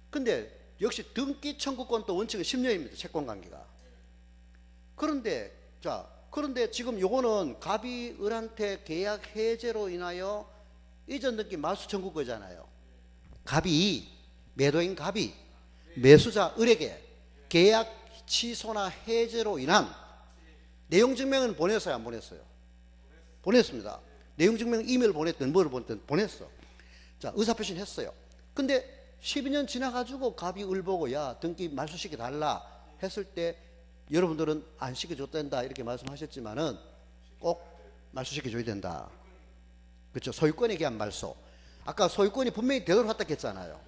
근데 역시 등기 청구권도 원칙은 10년입니다. 채권 관계가. 그런데 지금 요거는 갑이 을한테 계약 해제로 인하여 이전 등기 말소 청구권이잖아요. 매도인 갑이 매수자 을에게 계약 취소나 해제로 인한 내용증명은 보냈어요, 안 보냈어요? 보냈습니다. 내용증명 이메일 보냈든 뭐를 보냈어. 자, 의사표시는 했어요. 근데 12년 지나가지고 갑이 을 보고, 야, 등기 말소시켜 달라 했을 때 여러분들은 안 시켜줬단다 이렇게 말씀하셨지만은 꼭 말소시켜 줘야 된다. 그렇죠? 소유권에 대한 말소. 아까 소유권이 분명히 되돌아 왔다 했잖아요.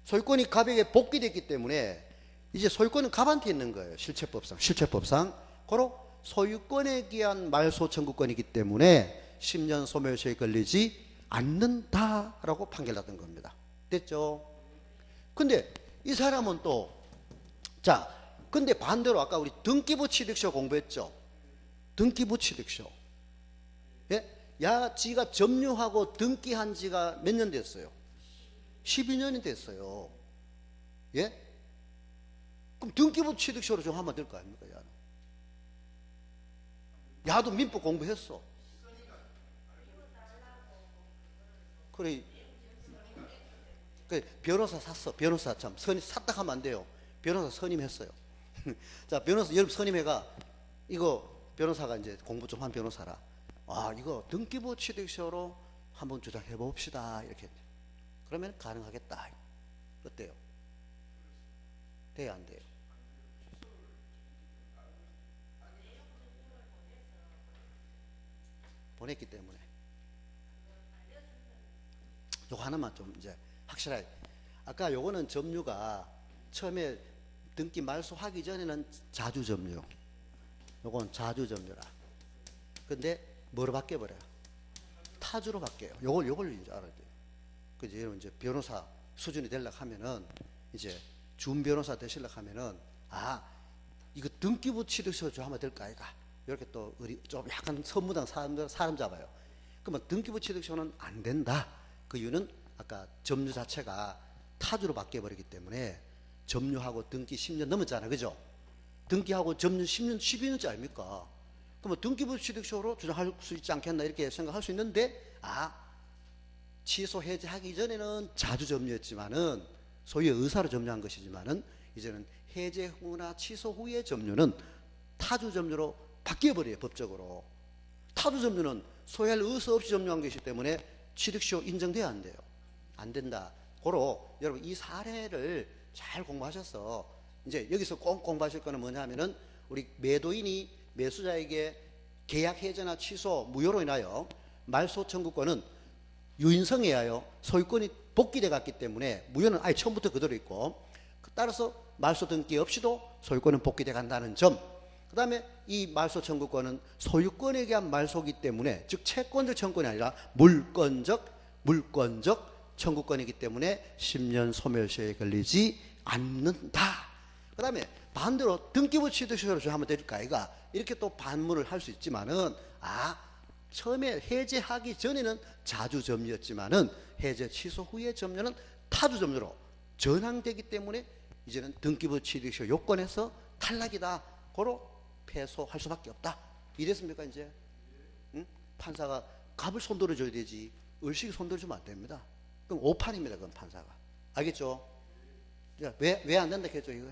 소유권이 갑에게 복귀됐기 때문에 이제 소유권은 갑한테 있는 거예요. 실체법상. 고로 소유권에 기한 말소 청구권이기 때문에 10년 소멸시효에 걸리지 않는다라고 판결났던 겁니다. 됐죠? 근데 이 사람은 또, 자, 근데 반대로 아까 우리 등기부 취득쇼 공부했죠? 등기부 취득쇼. 예? 야, 지가 점유하고 등기한 지가 몇 년 됐어요? 12년이 됐어요. 예? 그럼 등기부 취득쇼로 좀 하면 될 거 아닙니까? 야는. 야도 민법 공부했어. 그래, 변호사 샀어. 변호사 참 샀다 하면 안 돼요. 변호사 선임했어요. 자, 변호사 여러분 선임해가 이거 변호사가 이제 공부 좀 한 변호사라. 아, 이거 등기부 취득쇼로 한번 주장해 봅시다. 이렇게. 그러면 가능하겠다. 어때요? 돼요, 안 돼요? 보냈기 때문에. 요거 하나만 좀 이제 확실하게. 아까 요거는 점유가 처음에 등기 말소하기 전에는 자주 점유. 요건 자주 점유라. 근데 뭐로 바뀌어버려요? 타주로 바뀌어요. 요걸 이제 알아야 돼요. 그지? 여러분 이제 변호사 수준이 되려고 하면은 이제 준 변호사 되시려고 하면은 아, 이거 등기부 취득서 좀 하면 될까 아이가? 이렇게 또 좀 약간 선무당 사람 잡아요. 그러면 등기부 취득서는 안 된다. 그 이유는 아까 점유 자체가 타주로 바뀌어버리기 때문에 점유하고 등기 10년 넘었잖아요. 그죠? 등기하고 점유 10년, 12년째 아닙니까? 그러면 등기부 취득서로 주장할 수 있지 않겠나 이렇게 생각할 수 있는데 아, 취소 해제하기 전에는 자주 점유했지만은 소유의 의사로 점유한 것이지만은 이제는 해제 후나 취소 후의 점유는 타주 점유로 바뀌어버려요. 법적으로. 타주 점유는 소유할 의사 없이 점유한 것이기 때문에 취득시효 인정돼야 안 돼요. 안 된다. 고로 여러분 이 사례를 잘 공부하셔서 이제 여기서 꼭 공부하실 거는 뭐냐면은 우리 매도인이 매수자에게 계약 해제나 취소 무효로 인하여 말소 청구권은 유인성에 의하여 소유권이 복귀돼 갔기 때문에 무효는 아예 처음부터 그대로 있고 따라서 말소 등기 없이도 소유권은 복귀돼 간다는 점. 그 다음에 이 말소 청구권은 소유권에 대한 말소이기 때문에 즉 채권적 청구권이 아니라 물권적 청구권이기 때문에 10년 소멸시효에 걸리지 않는다. 그 다음에 반대로 등기부 취득시효로 하면 될까 아이가 이렇게 또 반문을 할 수 있지만은 아, 처음에 해제하기 전에는 자주 점유였지만은 해제 취소 후의 점유는 타주 점유로 전환되기 때문에 이제는 등기부 취득시효 요건에서 탈락이다. 고로 패소할 수밖에 없다. 이랬습니까 이제? 응? 판사가 갑을 손들어 줘야 되지 을식이 손들어 주면 안 됩니다. 그럼 오판입니다. 그건 판사가. 알겠죠? 왜 안 된다 했죠 이거?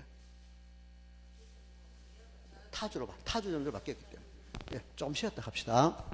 타주 점유로 바뀌었기 때문에. 좀 쉬었다 합시다.